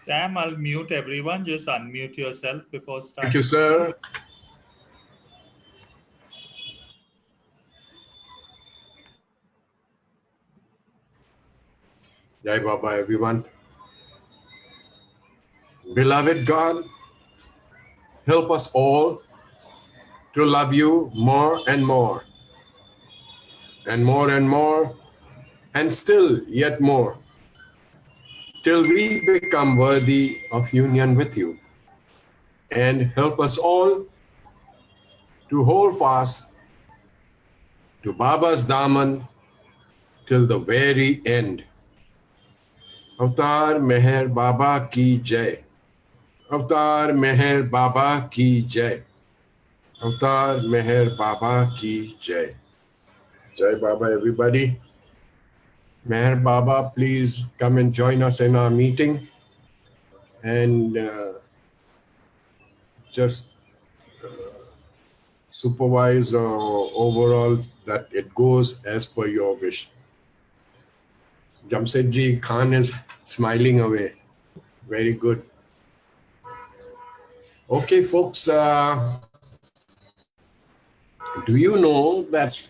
Sam, I'll mute everyone. Just unmute yourself before Thank you, starting. sir. Jai Baba, everyone. Beloved God, help us all to love you more and more, and more and more, and still yet more, till we become worthy of union with you. And help us all to hold fast to Baba's Daman till the very end. Avatar Meher Baba ki Jai. Avatar Meher Baba ki Jai. Avatar Meher Baba ki Jai. Jai Baba, everybody. Meher Baba, please come and join us in our meeting and just supervise overall that it goes as per your wish. Jamsetji Khan is smiling away. Very good. Okay, folks, do you know that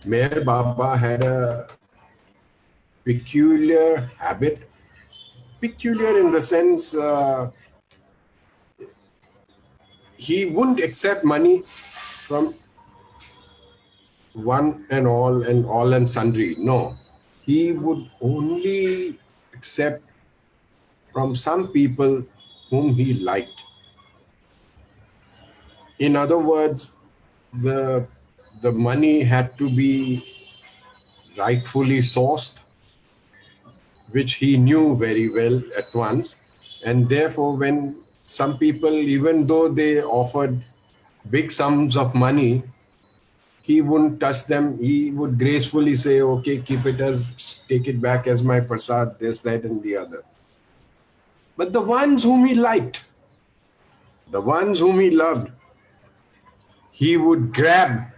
Meher Baba had a peculiar habit? Peculiar in the sense he wouldn't accept money from one and all and sundry. No, he would only accept from some people whom he liked. In other words, the money had to be rightfully sourced, which he knew very well at once. And therefore, when some people, even though they offered big sums of money, he wouldn't touch them. He would gracefully say, okay, keep it as, take it back as my prasad, this, that, and the other. But the ones whom he liked, the ones whom he loved, he would grab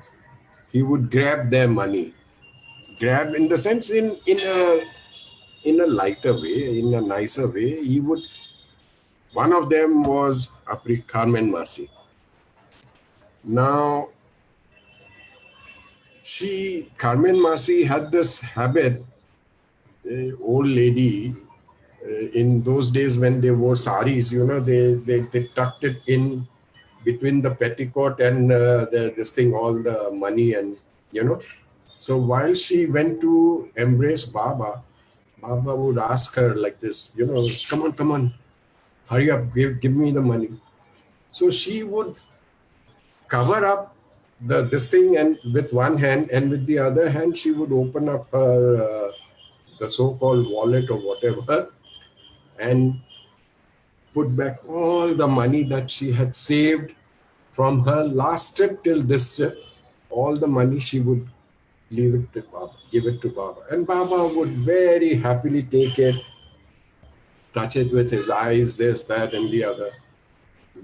their money. Grab in the sense in a lighter way, in a nicer way. He would. One of them was Apri Carmen Masi. Now, Carmen Masi had this habit, old lady, in those days when they wore saris, they tucked it in between the petticoat and this thing, all the money and. So while she went to embrace Baba, Baba would ask her like this, come on, hurry up, give me the money. So she would cover up this thing and with one hand, and with the other hand she would open up her the so-called wallet or whatever and put back all the money that she had saved from her last trip till this trip. All the money she would leave it to Baba, give it to Baba, and Baba would very happily take it, touch it with his eyes, this, that, and the other.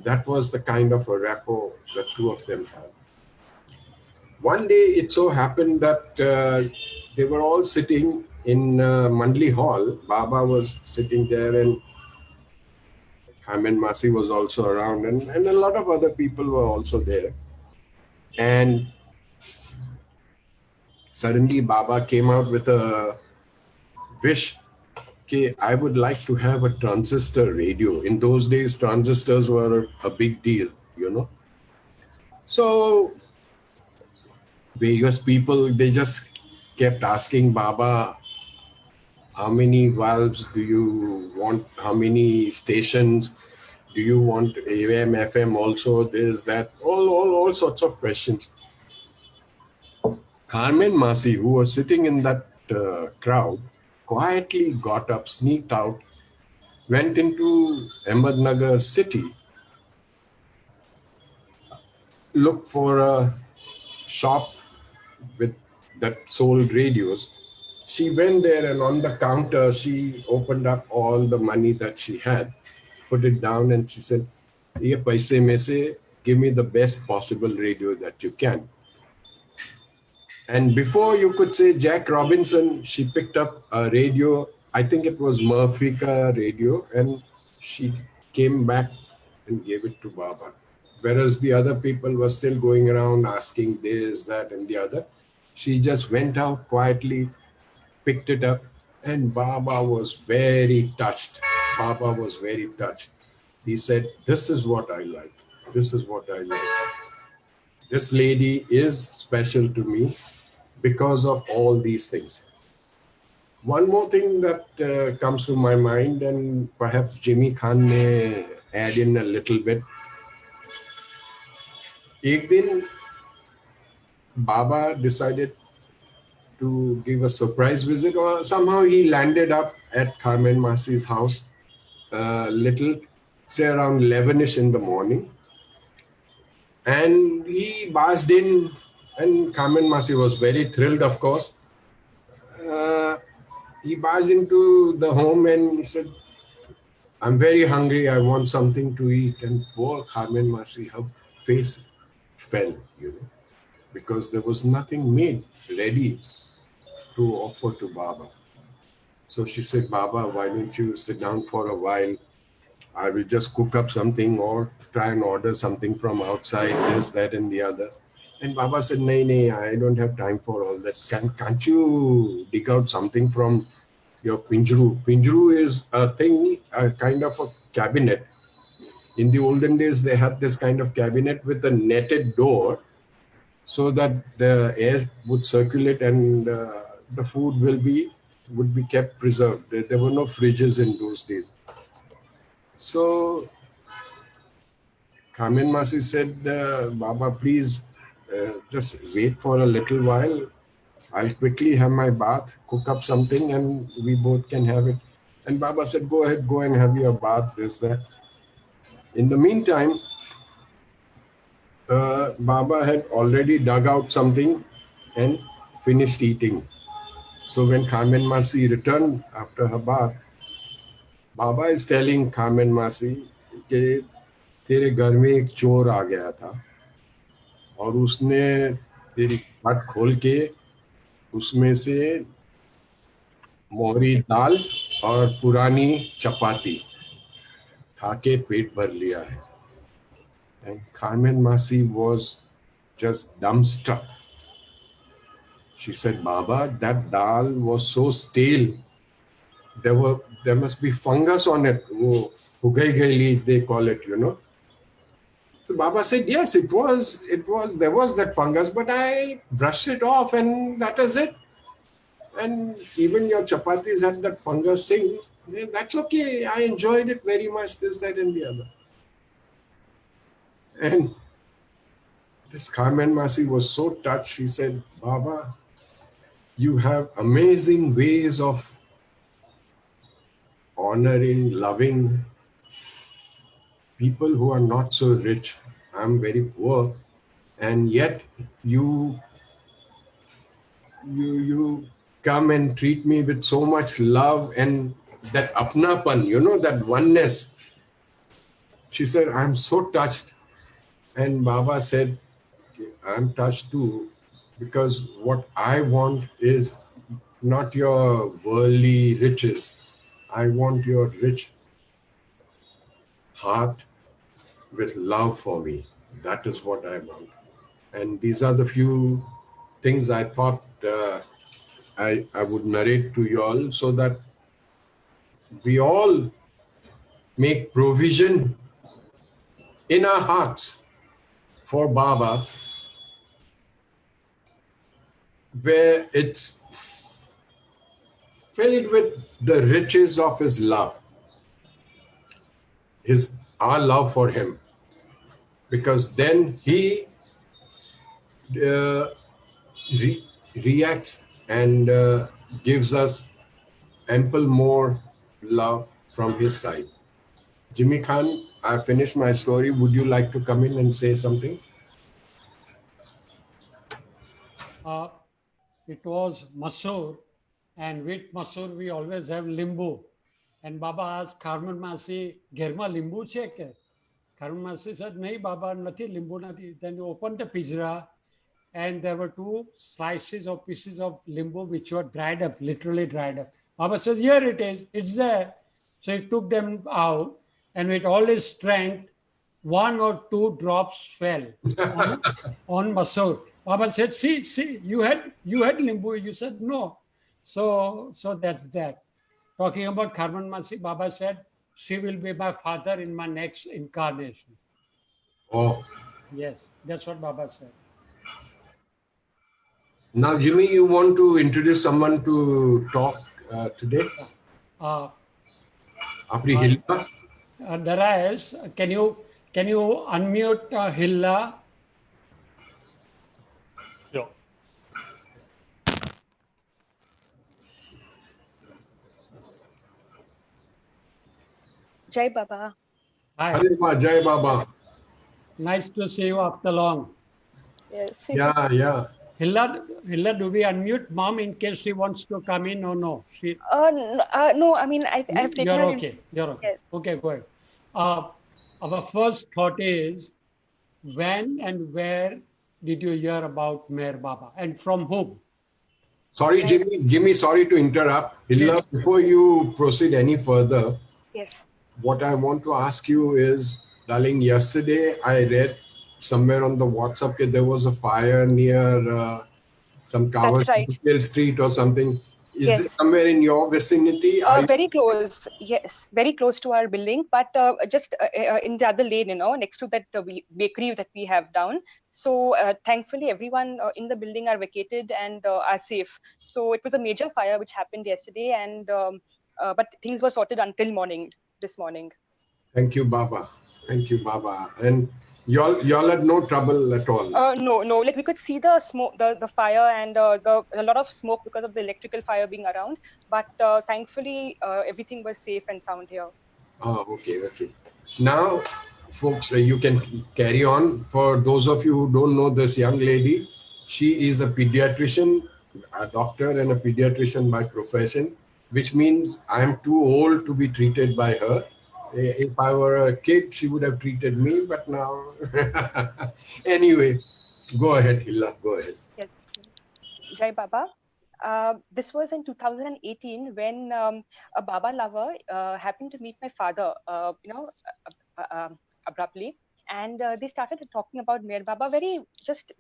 That was the kind of a rapport the two of them had. One day it so happened that they were all sitting in Mandli Hall. Baba was sitting there and Carmen Masi was also around and a lot of other people were also there. And suddenly Baba came out with a wish. Okay, I would like to have a transistor radio. In those days, transistors were a big deal. So various people, they just kept asking Baba, how many valves do you want? How many stations? Do you want AM, FM also? This, that, all sorts of questions. Carmen Masi, who was sitting in that crowd, quietly got up, sneaked out, went into Ahmednagar city, looked for a shop with that sold radios. She went there and on the counter, she opened up all the money that she had, put it down and she said, "Ye paise mein se, give me the best possible radio that you can." And before you could say Jack Robinson, she picked up a radio. I think it was Murphyca radio, and she came back and gave it to Baba. Whereas the other people were still going around asking this, that, and the other. She just went out quietly, picked it up, and Baba was very touched. Baba was very touched. He said, "This is what I like. This is what I like. This lady is special to me because of all these things." One more thing that comes to my mind, and perhaps Jimmy Khan may add in a little bit. एक दिन Baba decided to give a surprise visit, or somehow he landed up at Carmen Masi's house little, say around 11ish in the morning. And he barged in, and Carmen Masi was very thrilled, of course. He barged into the home and he said, "I'm very hungry. I want something to eat." And poor Carmen Masi, her face fell, because there was nothing made ready to offer to Baba. So she said, "Baba, why don't you sit down for a while? I will just cook up something or try and order something from outside, this, that, and the other." And Baba said, "Nay, nay, I don't have time for all that. Can't you dig out something from your pinjru?" Pinjru is a thing, a kind of a cabinet. In the olden days, they had this kind of cabinet with a netted door so that the air would circulate and the food would be kept preserved. There were no fridges in those days. So Carmen Masi said, "Baba, please just wait for a little while. I'll quickly have my bath, cook up something, and we both can have it." And Baba said, "Go ahead, go and have your bath, this, that." In the meantime, Baba had already dug out something and finished eating. So when Carmen Masi returned after her bath, Baba is telling Carmen Masi कि तेरे घर में एक चोर आ गया था और उसने तेरी खाट खोल के उसमें से मोहरी दाल और पुरानी चपाती खा के पेट भर लिया है. And Carmen Masi was just dumbstruck. She said, "Baba, that dal was so stale. There must be fungus on it. वो फुगाई गईली, they call it. So Baba said, "Yes, it was. There was that fungus, but I brushed it off, and that is it. And even your chapatis had that fungus thing. That's okay. I enjoyed it very much. This, that, and the other." And this Carmen Masi was so touched. She said, "Baba, you have amazing ways of honoring, loving people who are not so rich. I'm very poor, and yet you you come and treat me with so much love and that apnapan, that oneness." She said, "I'm so touched." And Baba said, "I'm touched too, because what I want is not your worldly riches. I want your rich heart with love for me. That is what I want." And these are the few things I thought I would narrate to you all, so that we all make provision in our hearts for Baba, where it's filled with the riches of his love, our love for him, because then he uh, reacts and gives us ample more love from his side. Jimmy Khan, I finished my story. Would you like to come in and say something? It was masoor, and with masoor we always have limbu. And Baba asked Carmen Masi, "Germa limbu che?" Carmen Masi said, "Nahi Baba, nathi limbu nathi." Then he opened the pijra and there were 2 slices or pieces of limbu which were dried up, literally dried up. Baba says, here it is, it's there. So he took them out, and with all his strength, 1 or 2 drops fell on Masoor. Baba said, see, you had limbu. You said no. So that's that. Talking about Karman Masi, Baba said, she will be my father in my next incarnation. Oh, Yes, that's what Baba said. now Jimmy, you want to introduce someone to talk today? Uh, Apri Hilda? Darius, can you unmute Hilla? Yeah. Jai Baba. Hi, Hare Ma, Jai Baba. nice to see you after long. Yes. Yeah. Hilla, do we unmute mom in case she wants to come in or no? No, I mean, I've taken You're her. okay. You're okay. Yes. Okay, go ahead. Our first thought is, when and where did you hear about Meher Baba, and from whom? Sorry, Jimmy, sorry to interrupt. Hilla, Yes. before you proceed any further, Yes. what I want to ask you is, darling, yesterday I read somewhere on the WhatsApp that there was a fire near some That's right. Kawasaki street or something. Is it Yes. somewhere in your vicinity? Very close. Yes, very close to our building, but just in the other lane, next to that bakery that we have down. So thankfully, everyone in the building are vacated and are safe. So it was a major fire which happened yesterday, and but things were sorted until morning this morning. Thank you, Baba. Thank you, Baba. And y'all had no trouble at all. No. Like we could see the smoke, the fire, and a lot of smoke because of the electrical fire being around. But thankfully, everything was safe and sound here. Okay. Now, folks, you can carry on. For those of you who don't know this young lady, she is a pediatrician, a doctor, and a pediatrician by profession, which means I'm too old to be treated by her. If I were a kid, she would have treated me, but now. Anyway, go ahead, Hilla, go ahead. Yes. Jai Baba. This was in 2018 when a Baba lover happened to meet my father, abruptly, and they started talking about Meher Baba. It just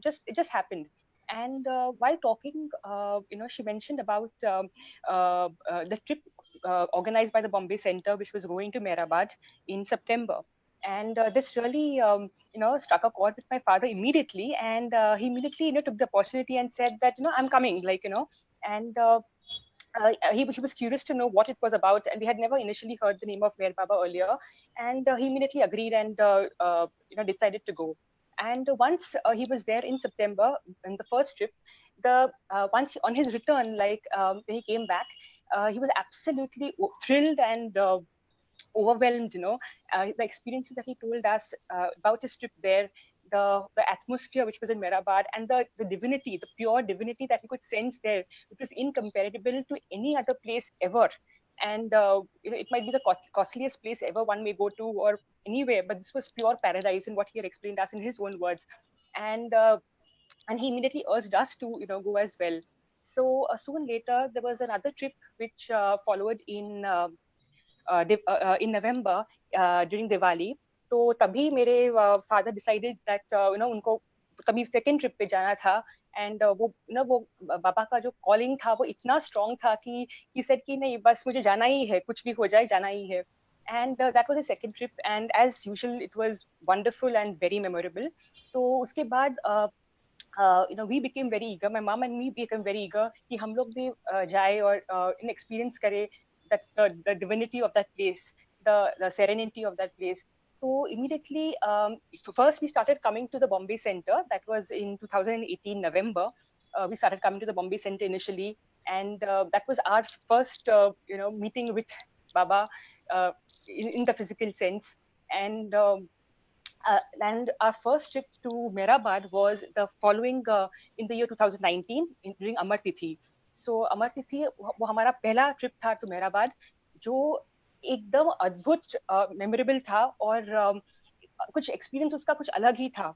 happened. And while talking, she mentioned about the trip organized by the Bombay Center, which was going to Mehrabad in September. And this really, struck a chord with my father immediately. And he immediately, took the opportunity and said that, I'm coming, and he was curious to know what it was about, and we had never initially heard the name of Meher Baba earlier. And he immediately agreed and decided to go. And once he was there in September in the first trip, once on his return, when he came back, he was absolutely thrilled and overwhelmed. The experiences that he told us about his trip there, the atmosphere which was in Mehrabad, and the divinity, the pure divinity that he could sense there, which was incomparable to any other place ever. And it might be the costliest place ever one may go to or anywhere, but this was pure paradise in what he had explained us in his own words. And he immediately urged us to go as well. So soon later there was another trip which followed in November during Diwali. तो तभी मेरे father decided that उनको तभी second trip पे जाना था, and वो बाबा का जो calling था वो इतना strong था कि he said कि नहीं बस मुझे जाना ही है, कुछ भी हो जाए जाना ही है. And that was the second trip, and as usual it was wonderful and very memorable. तो उसके बाद we became very eager. My mom and me became very eager कि हम लोग भी जाए और experience करें that the divinity of that place, the serenity of that place. So immediately, first we started coming to the Bombay Center. That was in 2018 November. We started coming to the Bombay Center initially, and that was our first, meeting with Baba in the physical sense. And our first trip to Mehrabad was the following in the year 2019 during Amar Tithi. So Amar Tithi वो हमारा पहला trip था to Mehrabad, जो एकदम अद्भुत memorable था और कुछ एक्सपीरियंस उसका कुछ अलग ही था.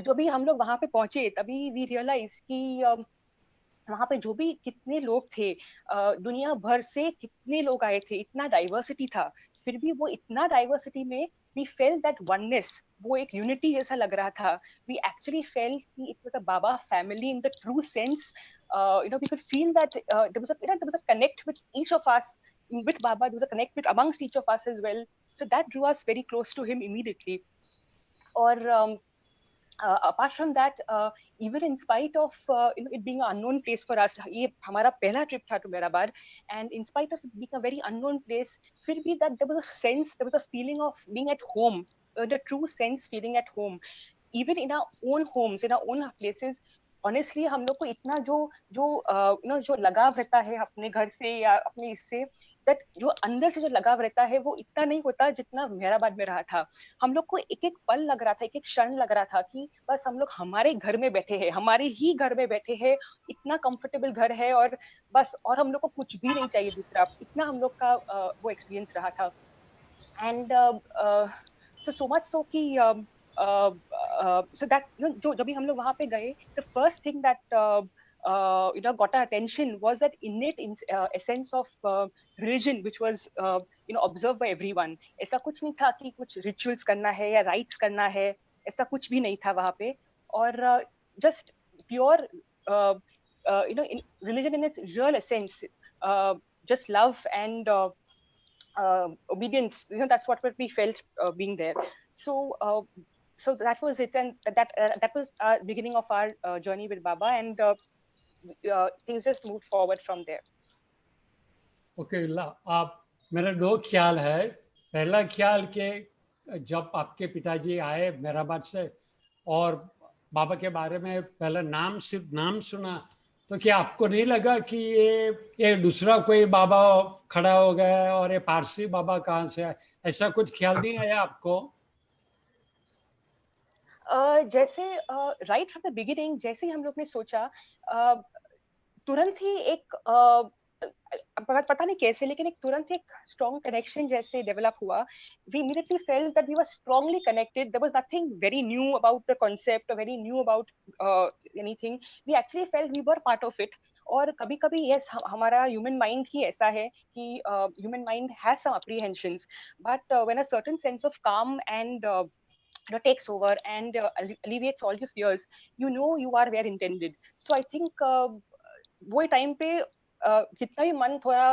जो भी हम लोग वहां पे पहुंचे तभी वी रियलाइज कि वहां पे जो भी कितने लोग थे, दुनिया भर से कितने लोग आए थे, इतना डाइवर्सिटी था, फिर भी वो इतना डाइवर्सिटी में वी फेल दैट वननेस, वो एक यूनिटी जैसा लग रहा था. वी एक्चुअली फेल कि it was a Baba family in the true sense. We could feel that there was a connect with each of us, with Baba. There was a connect with amongst each of us as well. So that drew us very close to him immediately. Or apart from that, even in spite of it being an unknown place for us, ये हमारा पहला trip था to Mehrabad, and in spite of it being a very unknown place, फिर भी that there was a sense, there was a feeling of being at home, the true sense feeling at home, even in our own homes, in our own places. Honestly, हम लोग को इतना जो जो जो लगाव रहता है अपने घर से या अपने इससे, दैट जो अंदर से जो लगाव रहता है वो इतना नहीं होता जितना मेहराबाद में रहा था. हम लोग को एक एक पल लग रहा था, एक एक क्षण लग रहा था कि बस हम लोग हमारे घर में बैठे हैं, हमारे ही घर में बैठे हैं, इतना कंफर्टेबल घर है, और बस, और हम लोग को कुछ भी नहीं चाहिए दूसरा, इतना हम लोग का वो एक्सपीरियंस रहा था. एंड so much so कि so that जो जब भी हम लोग वहां पे गए, the first thing that got our attention was that innate essence of religion which was observed by everyone. ऐसा कुछ नहीं था कि कुछ rituals करना है या rites करना है, ऐसा कुछ भी नहीं था वहां पे. और just pure in religion in its real essence, just love and obedience, that's what we felt being there. So that was it, and that was our beginning of our journey with Baba, and things just moved forward from there. Okay, आप, मेरा दो ख्याल है. पहला ख्याल कि जब आपके पिताजी आए मेहराबाद से और बाबा के बारे में पहला सिर्फ नाम सुना, तो क्या आपको नहीं लगा कि ये दूसरा कोई बाबा खड़ा हो गया और ये पारसी बाबा कहाँ से आए? ऐसा कुछ ख्याल नहीं आया आपको? जैसे राइट फ्रॉम द बिगिनिंग, जैसे ही हम लोग ने सोचा, तुरंत ही एक पता नहीं कैसे, लेकिन एक तुरंत एक स्ट्रॉन्ग कनेक्शन जैसे डेवलप हुआ. We immediately felt that we were strongly connected. There was nothing very new about the concept, or very new about anything. We actually felt we were part of it. और कभी कभी yes, हमारा human mind ही ऐसा है कि human mind has some apprehensions, but when a certain sense of calm and takes over and alleviates all your fears, you are where intended. So I think वो time पे कितना भी मन थोड़ा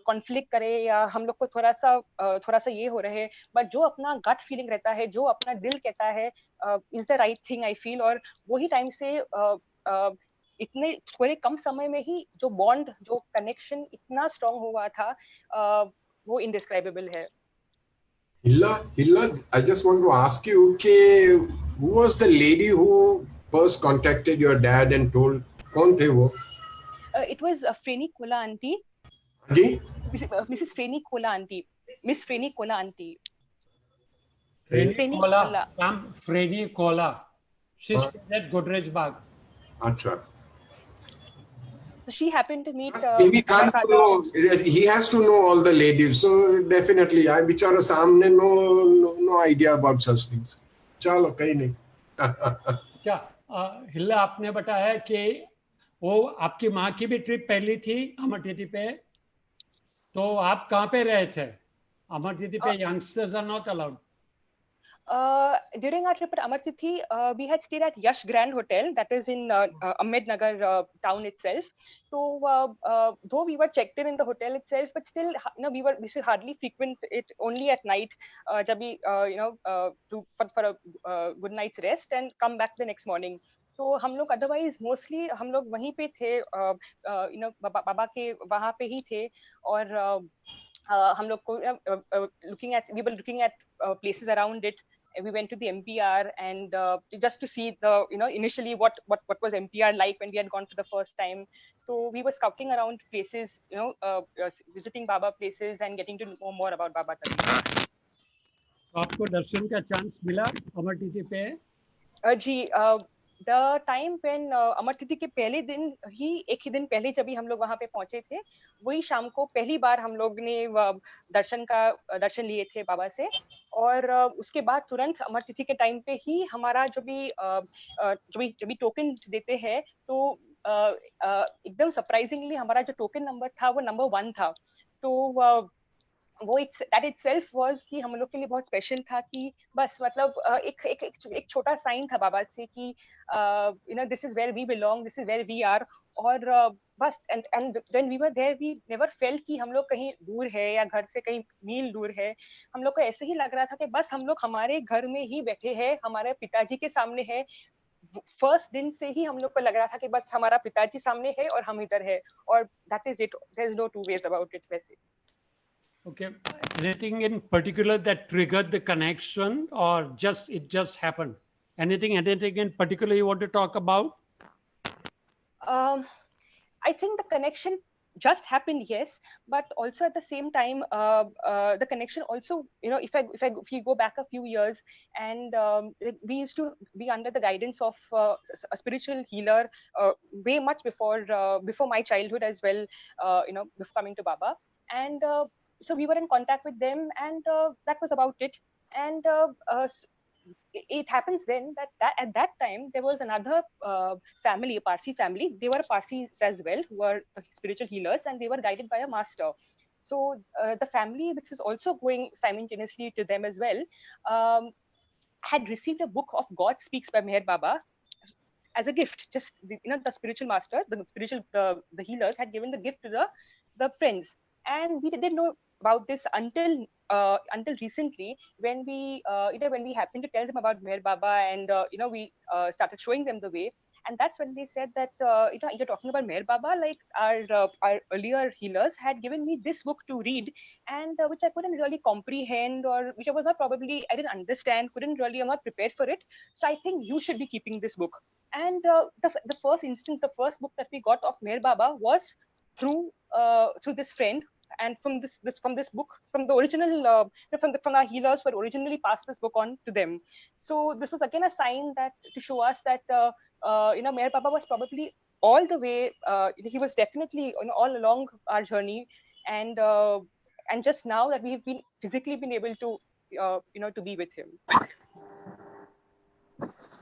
कॉन्फ्लिक्ट करे या हम लोग को थोड़ा सा ये हो रहे, बट जो अपना गट फीलिंग रहता है, जो अपना दिल कहता है is the right thing, I feel. और वही टाइम से इतने थोड़े कम समय में ही जो बॉन्ड, जो कनेक्शन इतना स्ट्रांग हुआ था, वो इनडिस्क्राइबेबल है. Hilla, I just want to ask you, okay, who was the lady who first contacted your dad and told? कौन थे वो? It was Freni Kola auntie. जी? Mrs. Freni Kola auntie. Miss Freni Kola auntie. Freni Kola. Freni Kola. She हाँ. stayed at Godrej Bagh. अच्छा. So she happened to meet. He can't know. He has to know all the ladies. So definitely, I बेचारा सामने no idea about such things. चलो कहीं नहीं. अच्छा, हिल्ला, आपने बताया कि वो आपकी माँ की भी ट्रिप पहली थी अमर तिथि पे, तो आप कहाँ पे रहे थे? अमर तिथि पे youngsters are not allowed. During our trip at Amar Tithi, we had stayed at Yash Grand Hotel, that is in Ahmednagar town itself. So though we were checked in the hotel itself, but still, we should hardly frequent it, only at night, jab we, for a good night's rest and come back the next morning. तो हम लोग otherwise mostly हम लोग वहीं पे थे, बाबा के वहाँ पे ही थे. और हम लोग को we were looking at places around it. We went to the MPR and just to see the initially what was MPR like when we had gone for the first time. So we were scouting around places, visiting Baba places and getting to know more about Baba Tali. आपको दर्शन का chance मिला अमर तिथि पे? जी, the time when अमर तिथि के पहले दिन ही, एक ही दिन पहले जब भी हम लोग वहां पे पहुंचे थे, वही शाम को पहली बार हम लोग ने दर्शन लिए थे बाबा से। और उसके बाद तुरंत अमर तिथि के टाइम पे ही हमारा जो भी टोकन देते हैं, तो एकदम सरप्राइजिंगली हमारा जो टोकन नंबर था वो नंबर 1 था। तो वो दैट इटसेल्फ वाज कि हम लोग के लिए बहुत स्पेशल था, कि बस मतलब एक छोटा साइन था बाबा से कि this is where we belong, this is where we are. और बस and when we were there we never felt कि हम लोग कहीं दूर है या घर से कहीं मील दूर है। हम लोग को ऐसे ही लग रहा था कि बस हम लोग हमारे घर में ही बैठे हैं, हमारे पिताजी के सामने है। फर्स्ट दिन से ही हम लोग को लग रहा था कि बस हमारा पिताजी सामने है और हम इधर है, और that is it, there is no two ways about it. वैसे Okay. Anything in particular that triggered the connection, or it just happened? Anything in particular you want to talk about? I think the connection just happened, yes, but also at the same time, the connection also, if you go back a few years, and we used to be under the guidance of a spiritual healer way much before my childhood as well, before coming to Baba. And so we were in contact with them, and that was about it. And it happens then that at that time there was another family, a Parsi family. They were Parsis as well, who were spiritual healers, and they were guided by a master. So the family, which was also going simultaneously to them as well, had received a book of God Speaks by Meher Baba as a gift. Just the spiritual master, the healers had given the gift to the friends, and we didn't know about this until recently, when we happened to tell them about Meher Baba, and we started showing them the way. And that's when they said that you're talking about Meher Baba, like our earlier healers had given me this book to read, and which I couldn't really comprehend, or which I was not probably, I didn't understand, I'm not prepared for it. So I think you should be keeping this book. And the first book that we got of Meher Baba was through this friend. And from this book, from the original, from our healers who had originally passed this book on to them. So this was again a sign that to show us that Meher Baba was probably all the way. He was definitely all along our journey, and just now that we've been physically been able to to be with him.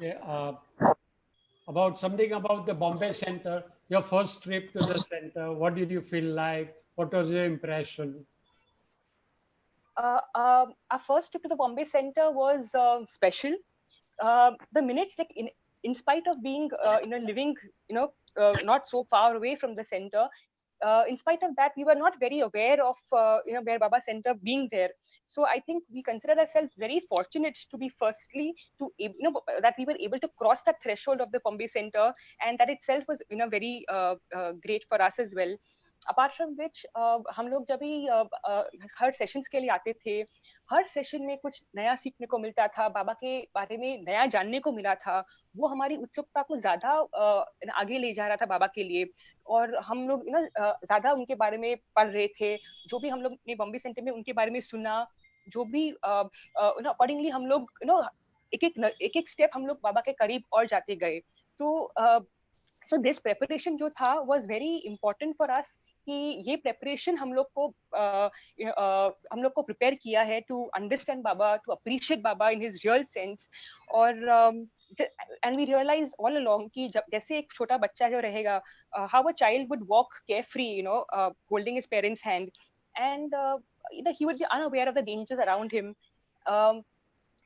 Yeah, about the Bombay Center, your first trip to the center, what did you feel like? What was your impression? Our first trip to the Bombay Center was special. The minute, like in spite of being living not so far away from the center, in spite of that, we were not very aware of Meher Baba Center being there. So I think we consider ourselves very fortunate to be firstly that we were able to cross that threshold of the Bombay Center, and that itself was very great for us as well. Apart from which हम लोग जब भी हर sessions के लिए आते थे, हर session में कुछ नया सीखने को मिलता था, बाबा के बारे में नया जानने को मिला था। वो हमारी उत्सुकता को ज्यादा आगे ले जा रहा था बाबा के लिए, और हम लोग ज्यादा उनके बारे में पढ़ रहे थे। जो भी हम लोग ने बॉम्बे सेंटर में उनके बारे में सुना, जो भी अकॉर्डिंगली हम लोग एक एक स्टेप हम लोग बाबा के करीब और जाते गए। तो सो दिस प्रेपरेशन जो था was very important for us, कि ये प्रेपरेशन हम लोग को प्रिपेयर किया है to understand Baba, to appreciate Baba in his real sense. और and we realise all along कि जैसे एक छोटा बच्चा जो रहेगा, how a child would walk carefree holding his parents hand, and he would be unaware of the dangers around him.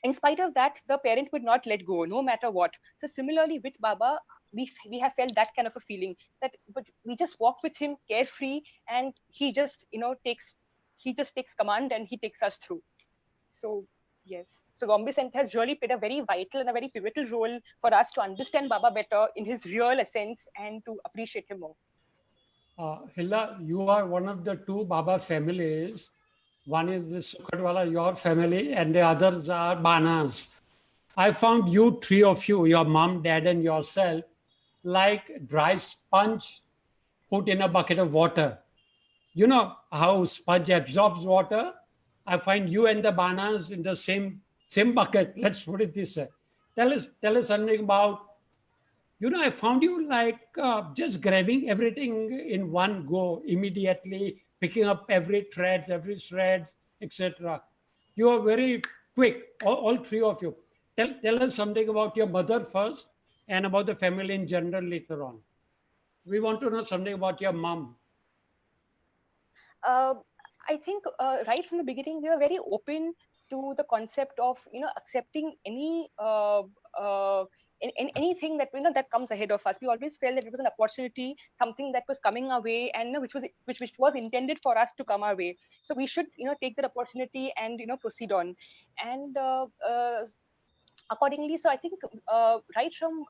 In spite of that, the parent would not let go, no matter what. So similarly with Baba, we have felt that kind of a feeling, but we just walk with him carefree, and he just takes command and he takes us through. So yes, so Bombay Center has really played a very vital and a very pivotal role for us to understand Baba better in his real essence and to appreciate him more. Hilla, you are one of the two Baba families. One is the Sukhatwala, your family, and the others are Banas. I found you, three of you, your mom, dad, and yourself, like dry sponge put in a bucket of water. You know how sponge absorbs water? I find you and the Banas in the same bucket. Let's put it this way. Tell us something about I found you like just grabbing everything in one go, immediately picking up every threads, etc. You are very quick, all three of you. Tell us something about your mother first and about the family in general later on. We want to know something about your mom. uh, I think right from the beginning we were very open to the concept of accepting anything that that comes ahead of us. We always felt that it was an opportunity, something that was coming our way, and which was intended for us to come our way. So we should take that opportunity and proceed on, and accordingly. So I think right from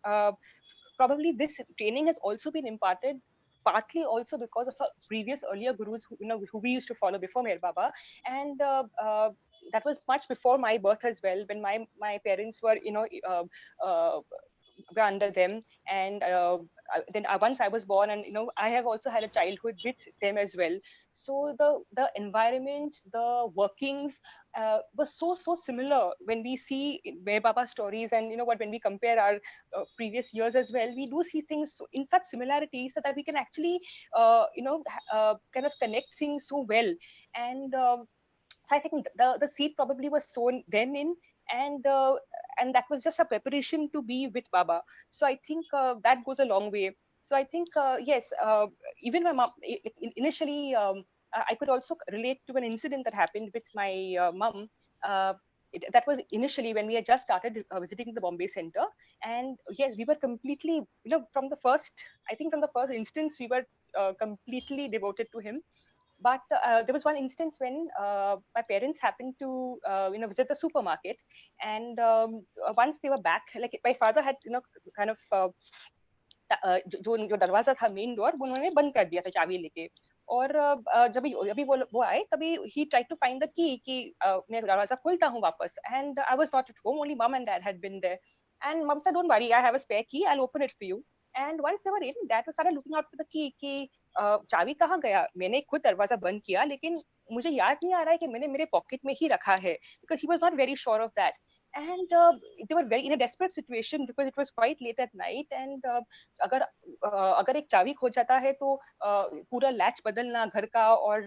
probably this training has also been imparted partly also because of our previous earlier gurus who we used to follow before Meher Baba, and that was much before my birth as well, when my parents were uh, were under them, and then once I was born, and I have also had a childhood with them as well. So the environment, the workings was so similar when we see Meher Baba stories, and what when we compare our previous years as well, we do see things in such similarity, so that we can actually kind of connect things so well. And so I think the seed probably was sown then in, and and that was just a preparation to be with Baba. So I think that goes a long way. So I think yes, even my mom initially, I could also relate to an incident that happened with my mom. That was initially when we had just started visiting the Bombay Center, and yes, we were completely, from the first, I think from the first instance, we were completely devoted to him. But there was one instance when my parents happened to visit the supermarket, and once they were back, like my father had kind of जो दरवाजा था main door वो उन्होंने बंद कर दिया था चाबी लेके. और जब अभी वो आए तभी he tried to find the key कि मैं दरवाजा खोलता हूँ वापस, and I was not at home, only mom and dad had been there, and mom said, don't worry, I have a spare key, I'll open it for you. And once they were in, dad started looking out for the key कि चाबी कहाँ गया. मैंने खुद दरवाजा बंद किया, लेकिन मुझे याद नहीं आ रहा है कि मैंने मेरे पॉकेट में ही रखा है, because he was not very sure of that. And they were very in a desperate situation because it was quite late at night, and अगर एक चाबी खो जाता है तो पूरा लैच बदलना घर का, और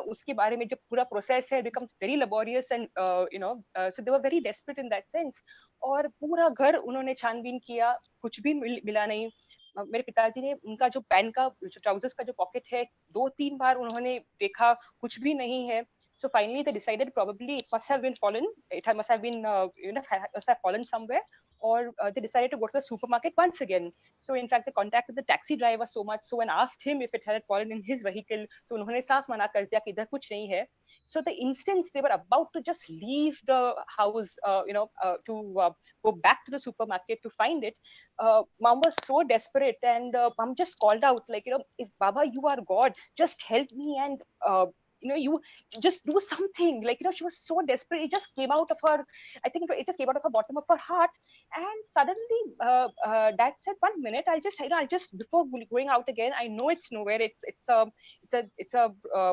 उसके बारे में जो पूरा प्रोसेस है becomes very laborious, and so they were very desperate in that sense. और पूरा घर उन्होंने छानबीन किया, कुछ भी मिला नहीं. मेरे पिताजी ने उनका जो पैंट का ट्राउजर्स का जो पॉकेट है 2-3 बार उन्होंने देखा, कुछ भी नहीं है. So finally, they decided probably it must have been fallen. It must have been, must have fallen somewhere. Or they decided to go to the supermarket once again. So in fact, they contacted the taxi driver so much so, and asked him if it had fallen in his vehicle. So उन्होंने साफ मना कर दिया कि इधर कुछ नहीं है. So the instant they were about to just leave the house, to go back to the supermarket to find it, mom was so desperate, and mom just called out like, if Baba, you are God, just help me, and you just do something. Like, she was so desperate. It just came out of her, I think it just came out of the bottom of her heart. And suddenly dad said, 1 minute, I'll just before going out again, I know it's nowhere, it's a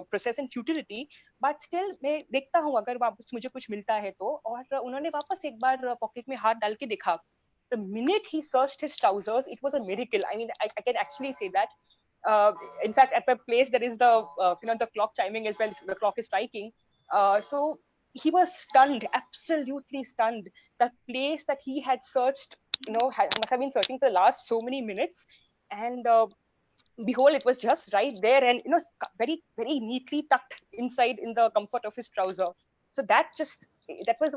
process in futility, but still मैं देखता हूँ अगर वापस मुझे कुछ मिलता है तो. और उन्होंने वापस एक बार पॉकेट में हाथ डाल के देखा. The minute he searched his trousers, it was a miracle. I mean, I can actually say that. In fact, at my place there is the clock chiming as well. The clock is striking. So he was stunned, absolutely stunned. The place that he had searched, must have been searching for the last so many minutes, and behold, it was just right there, and very very neatly tucked inside in the comfort of his trouser. So that was that was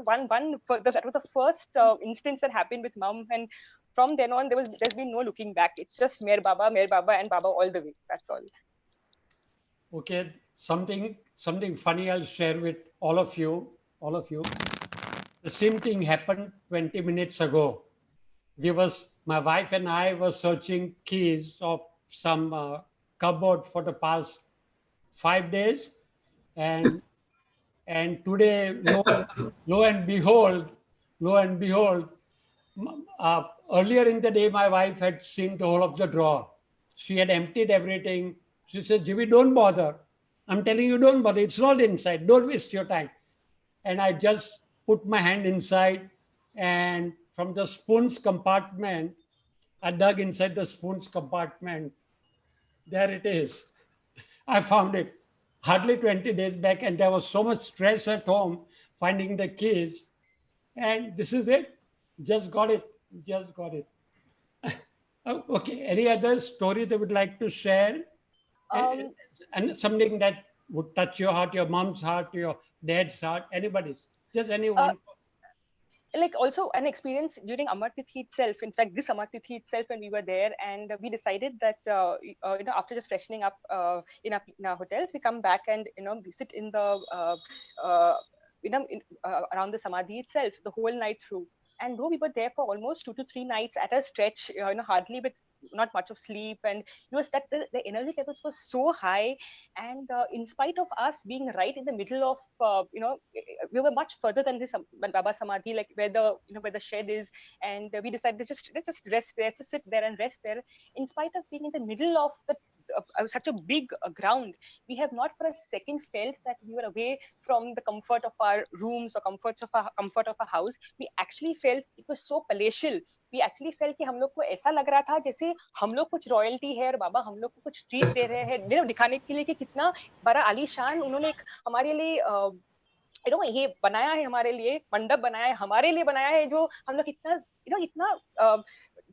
the first instance that happened with mom, and from then on there's been no looking back. It's just Meher Baba, and Baba all the way. That's all. Okay, something funny I'll share with all of you. The same thing happened 20 minutes ago. My wife and I were searching keys of some cupboard for the past 5 days, and today, lo and behold, earlier in the day, my wife had seen the whole of the drawer. She had emptied everything. She said, Jimmy, don't bother. I'm telling you, don't bother. It's not inside. Don't waste your time. And I just put my hand inside, and from the spoons compartment, I dug inside the spoons compartment. There it is. I found it hardly 20 days back, and there was so much stress at home finding the keys. And this is it. Just got it. Just got it. Oh, okay. Any other story that would like to share? Um, And something that would touch your heart, your mom's heart, your dad's heart, anybody's. Just anyone. like also an experience during Amar Tithi itself. In fact, this Amar Tithi itself, when we were there, and we decided that after just freshening up in our hotels, we come back and we sit in the around the Samadhi itself the whole night through. And though we were there for almost 2 to 3 nights at a stretch, hardly with not much of sleep, and it was that the energy levels were so high, and in spite of us being right in the middle of, we were much further than this Baba Samadhi, like where the shed is, and we decided to let's just rest there, to sit there and rest there. In spite of being in the middle of such a big ground, we have not for a second felt that we were away from the comfort of our rooms or comfort of our house. We actually felt it was so palatial. We actually felt कि हम लोग को ऐसा लग रहा था जैसे हम लोग कुछ रॉयल्टी है और बाबा हम लोग को कुछ ट्रीट दे रहे हैं, दिखाने के लिए कि कितना बड़ा आलीशान उन्होंने एक हमारे लिए ये बनाया है, हमारे लिए मंडप बनाया है, हमारे लिए बनाया है, जो हम लोग इतना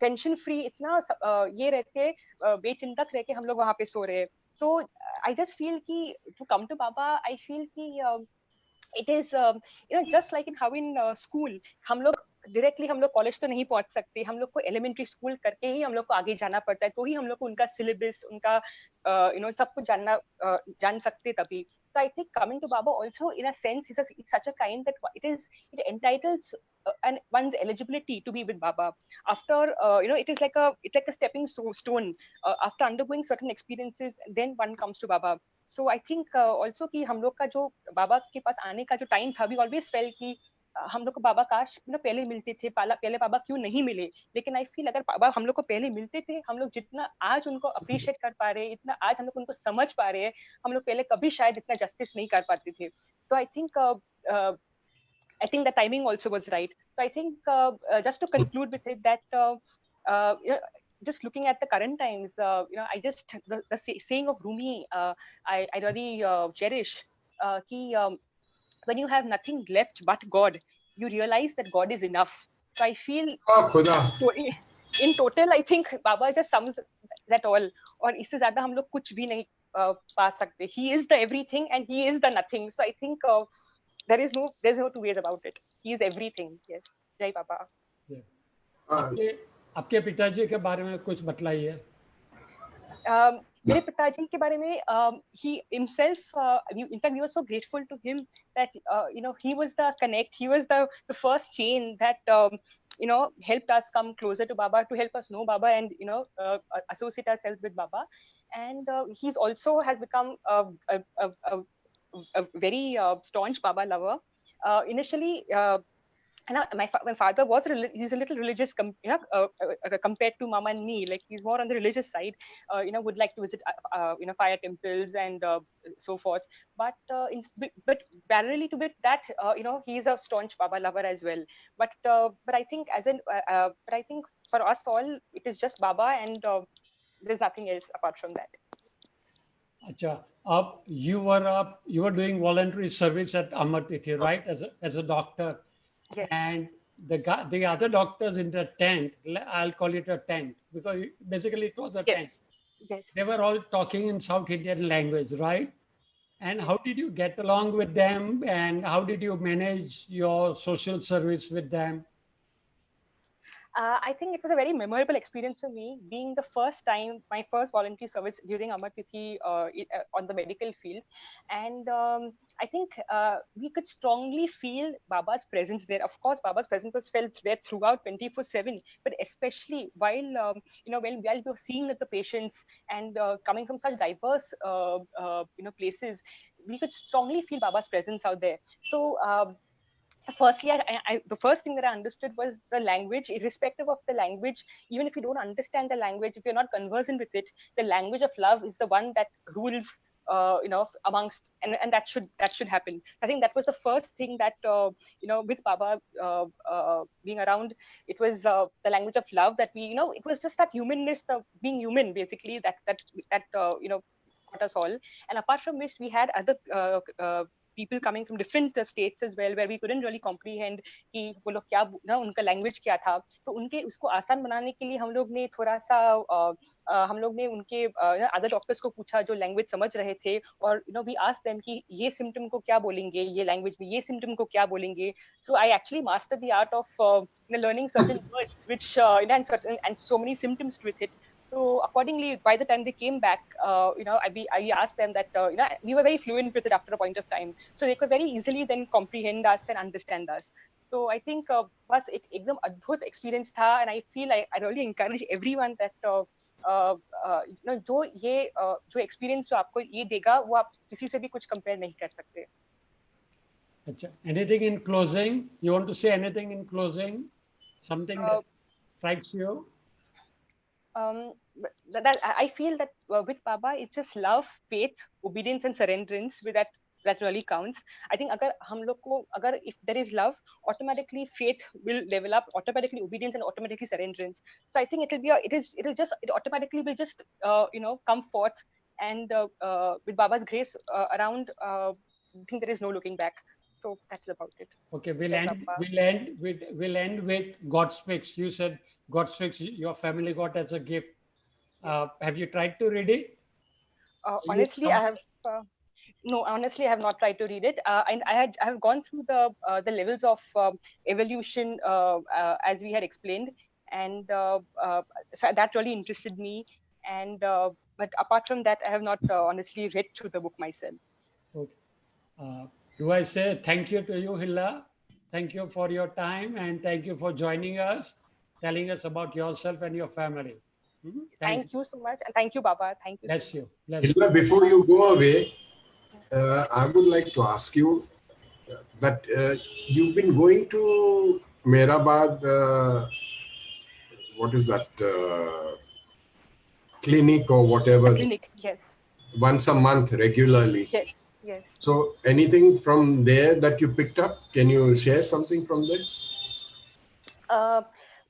टेंशन फ्री, इतना ये रह के बेचिंतक रह के हम लोग वहां पे सो रहे हैं. तो आई जस्ट फील कि टू कम टू बाबा, आई फील कि it is just like in how in school हम लोग डायरेक्टली हम लोग कॉलेज तो नहीं पहुंच सकते, हम लोग को एलिमेंट्री स्कूल करके ही हम लोग को आगे जाना पड़ता है, तो ही हम लोग को उनका सिलेबस, उनका सब कुछ जान सकते तभी. So I think coming to Baba also, in a sense, is such a kind that it entitles and one's eligibility to be with Baba. After it is like a stepping stone. After undergoing certain experiences, then one comes to Baba. So I think also कि हम लोग का जो बाबा के पास आने का जो time था, we always felt कि हम लोग को बाबा काश पहले मिलते थे, पहले बाबा क्यों नहीं मिले. लेकिन आई फील अगर बाबा हम लोग को पहले मिलते थे, हम लोग जितना आज उनको अप्रिशिएट कर पा रहे हैं, इतना आज हम लोग उनको समझ पा रहे हैं, हम लोग पहले कभी शायद इतना जस्टिस नहीं कर पाते थे. तो आई think the timing also was right. So I think just to conclude with it, that just looking at the current times, I just the saying of Rumi, I really cherish. When you have nothing left but God, you realize that God is enough. So I feel in total, I think Baba just sums that all. और इससे ज़्यादा हम लोग कुछ भी नहीं पा सकते. He is the everything and he is the nothing. So I think there's no two ways about it. He is everything. Yes. Jai Baba. आपके पिताजी के बारे में कुछ बतलाइए. मेरे पिताजी के बारे में, he himself, in fact we were so grateful to him that he was the connect, he was the first chain that helped us come closer to Baba, to help us know Baba and associate ourselves with Baba. And he's also has become a very staunch Baba lover. Initially, my father was he's a little religious compared to Mama and me. Like he's more on the religious side. Would like to visit fire temples and so forth. But parallelly to that, he's a staunch Baba lover as well. But I think but I think for us all, it is just Baba, and there's nothing else apart from that. Acha, you were doing voluntary service at Amar Tithi, right? As a doctor. Yes. And the other doctors in the tent, I'll call it a tent because basically it was a tent. Yes. They were all talking in South Indian language, right? And how did you get along with them? And how did you manage your social service with them? I think it was a very memorable experience for me, being the first time, my first voluntary service during Amar Tithi on the medical field. And I think we could strongly feel Baba's presence there. Of course, Baba's presence was felt there throughout 24/7, but especially while we were seeing the patients and coming from such diverse places, we could strongly feel Baba's presence out there. So firstly, the first thing that I understood was the language. Irrespective of the language, even if you don't understand the language, if you're not conversant with it, the language of love is the one that rules amongst, and that should happen. I think that was the first thing that with Baba being around, it was the language of love that we, it was just that humanness, the being human, basically, that got us all. And apart from which, we had other people coming from different states as well, where we couldn't really comprehend कि वो लोग क्या ना उनका language क्या था. तो उनके उसको आसान बनाने के लिए हम लोग ने थोड़ा सा हम लोग ने उनके other doctors को पूछा जो language समझ रहे थे, और we asked them कि ये symptom को क्या बोलेंगे, ये language में ये symptom को क्या बोलेंगे. So I actually mastered the art of learning certain words which and so many symptoms with it. So accordingly, by the time they came back, I asked them that, we were very fluent with it after a point of time. So they could very easily then comprehend us and understand us. So I think बस एक एकदम अद्भुत experience था, and I feel I really encourage everyone that जो experience जो आपको ये देगा, वो आप किसी से भी कुछ compare नहीं कर सकते. अच्छा, anything in closing? You want to say anything in closing? Something that strikes you? That I feel that with Baba, it's just love, faith, obedience, and surrenderance. With that really counts. I think if there is love, automatically faith will level up, automatically obedience, and automatically surrenderance. So I think it automatically will just come forth, and with Baba's grace around, I think there is no looking back. So that's about it. Okay, we'll end with God Speaks. You said God Speaks, your family got as a gift. Have you tried to read it? Honestly, I have. No, honestly, I have not tried to read it. And I have gone through the levels of evolution as we had explained, and so that really interested me. And but apart from that, I have not honestly read through the book myself. Okay. Do I say thank you to you, Hilla? Thank you for your time, and thank you for joining us, telling us about yourself and your family. Thank you so much, and thank you, Baba. Thank you. Bless you. Hilla, before you go away, I would like to ask you that you've been going to Mehrabad, what is that, clinic or whatever? Clinic, yes. Once a month, regularly. Yes, yes. So anything from there that you picked up? Can you share something from there?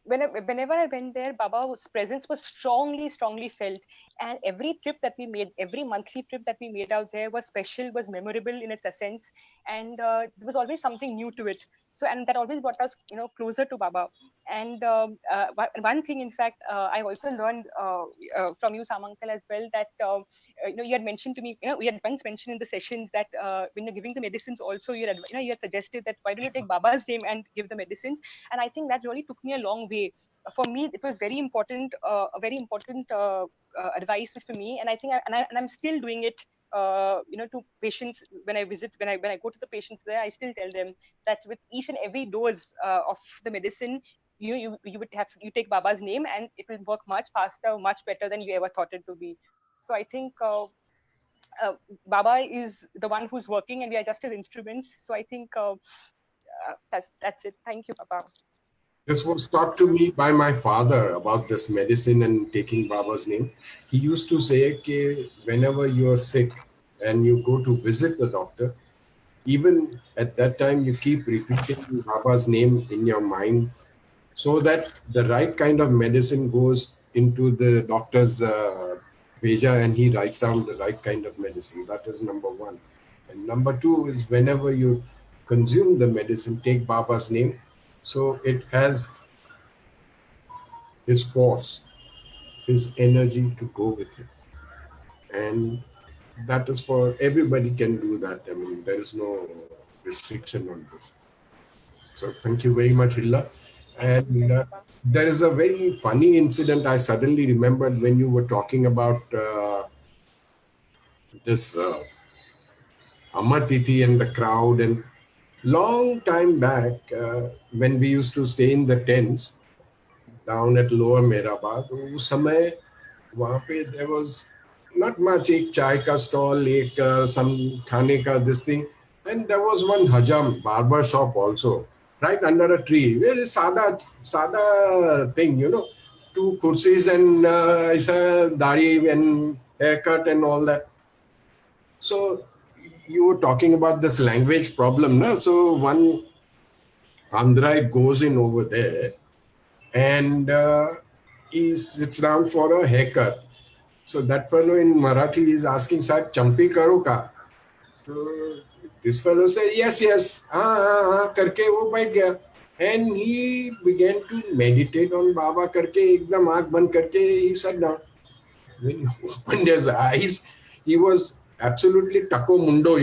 Whenever I went there, Baba's presence was strongly felt. And every trip that we made, every monthly trip that we made out there was special, was memorable in its essence. And there was always something new to it. So, and that always brought us, closer to Baba. And one thing, in fact, I also learned from you, Sam Uncle, as well, that, you had mentioned to me, we had once mentioned in the sessions that when you're giving the medicines also, you had suggested that why don't you take Baba's name and give the medicines? And I think that really took me a long way. For me, it was very important, a very important advice for me. And I think, I'm still doing it, to patients when I visit, when I go to the patients there, I still tell them that with each and every dose of the medicine, you take Baba's name, and it will work much faster, much better than you ever thought it to be. So I think Baba is the one who's working, and we are just his instruments. So I think that's it. Thank you, Baba. This was taught to me by my father about this medicine and taking Baba's name. He used to say that whenever you are sick and you go to visit the doctor, even at that time, you keep repeating Baba's name in your mind so that the right kind of medicine goes into the doctor's Veja, and he writes down the right kind of medicine. That is number one. And number two is whenever you consume the medicine, take Baba's name. So it has his force, his energy to go with it. And that is for everybody can do that. I mean, there is no restriction on this. So thank you very much, Hilla. And there is a very funny incident I suddenly remembered when you were talking about this Amar Tithi and the crowd. And long time back, when we used to stay in the tents down at Lower Mehrabad, उस समय वहाँ पे there was not much, एक चाय का stall, एक some खाने का this thing, and there was one hajam barber shop also right under a tree. Very sada thing, 2 kursis and ऐसा दाढ़ी and haircut and all that. So you were talking about this language problem, no? So one Andhraite goes in over there and he sits down for a haircut. So that fellow in Marathi is asking, Sahib, champi karo ka? So this fellow said, yes, yes. Karke wo baith gaya. And he began to meditate on Baba karke, ekdam aankh band karke, he sat down. When he opened his eyes, he was absolutely taco mundo,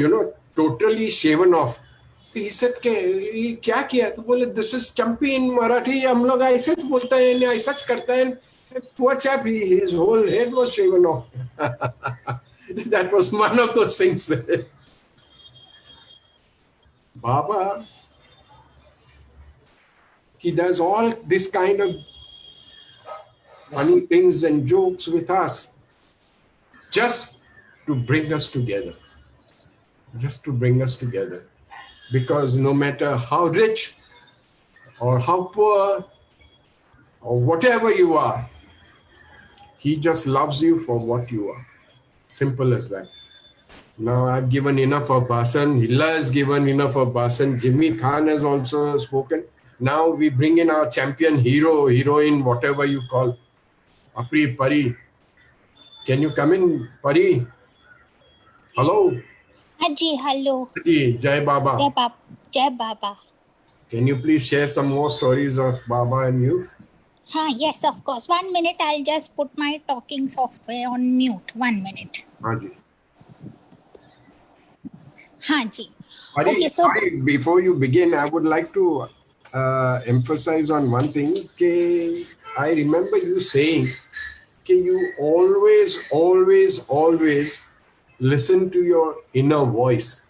totally shaven off. He said, "ये क्या किया?" तो बोले, "This is champi in Marathi. हम लोग ऐसे बोलते हैं, ऐसा करते हैं." Poor chap, his whole head was shaven off. That was one of those things. Baba, he does all this kind of funny things and jokes with us just to bring us together. Just to bring us together. Because no matter how rich or how poor or whatever you are, he just loves you for what you are. Simple as that. Now I've given enough of Basan. Hilla has given enough of Basan. Jimmy Khan has also spoken. Now we bring in our champion hero, heroine, whatever you call. Apri Pari. Can you come in, Pari? Hello. Haji, hello. Haji, Jai Baba. Jai Baba. Jai Baba. Can you please share some more stories of Baba and you? Yes, of course. 1 minute, I'll just put my talking software on mute. 1 minute. Haji. Haji. Pari, Okay, so sorry, before you begin, I would like to emphasize on one thing. I remember you saying you always listen to your inner voice.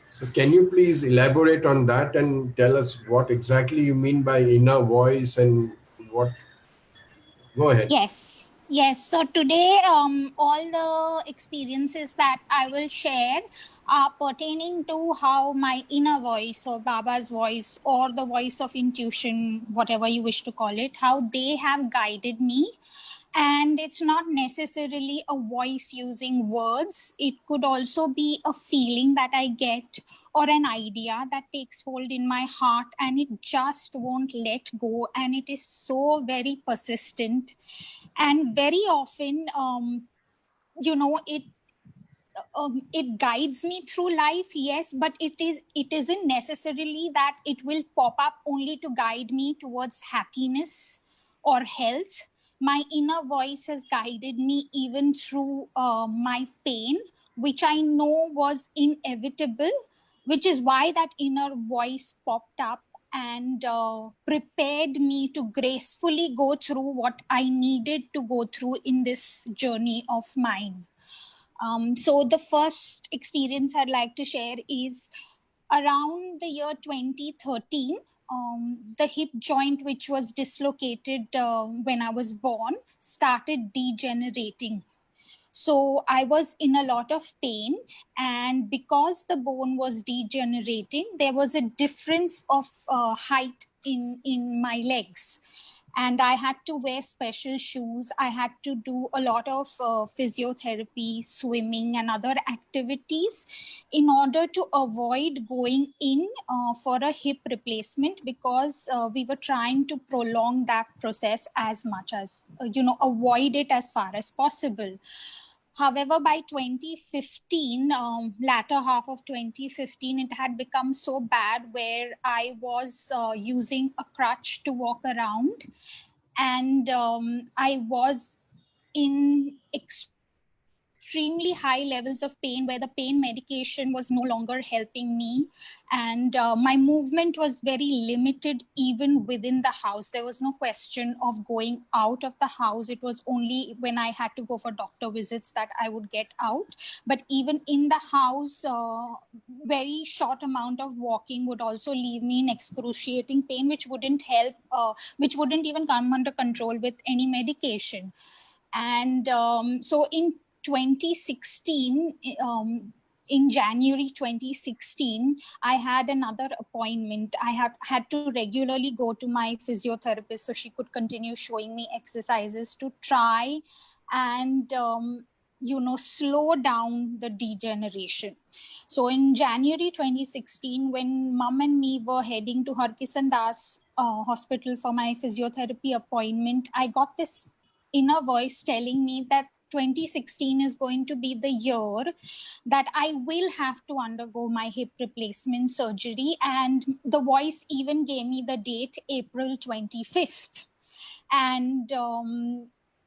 So can you please elaborate on that and tell us what exactly you mean by inner voice and what? Go ahead. yes. So today, all the experiences that I will share are pertaining to how my inner voice or Baba's voice or the voice of intuition, whatever you wish to call it, how they have guided me. And it's not necessarily a voice using words. It could also be a feeling that I get or an idea that takes hold in my heart and it just won't let go. And it is so very persistent. And very often, it guides me through life, yes, but it isn't necessarily that it will pop up only to guide me towards happiness or health. My inner voice has guided me even through my pain, which I know was inevitable, which is why that inner voice popped up and prepared me to gracefully go through what I needed to go through in this journey of mine. So the first experience I'd like to share is around the year 2013. The hip joint, which was dislocated when I was born, started degenerating. So I was in a lot of pain, and because the bone was degenerating, there was a difference of height in my legs. And I had to wear special shoes. I had to do a lot of physiotherapy, swimming, and other activities in order to avoid going in for a hip replacement, because we were trying to prolong that process as much as, avoid it as far as possible. However, by 2015, latter half of 2015, it had become so bad where I was using a crutch to walk around. And I was in extremely high levels of pain where the pain medication was no longer helping me. And my movement was very limited even within the house. There was no question of going out of the house. It was only when I had to go for doctor visits that I would get out. But even in the house, very short amount of walking would also leave me in excruciating pain, which wouldn't help, which wouldn't even come under control with any medication. And so in 2016, in January 2016, I had another appointment. I had to regularly go to my physiotherapist so she could continue showing me exercises to try and slow down the degeneration. So in January 2016, when mom and me were heading to Harkishan Das hospital for my physiotherapy appointment, I got this inner voice telling me that 2016 is going to be the year that I will have to undergo my hip replacement surgery. And the voice even gave me the date, April 25th. And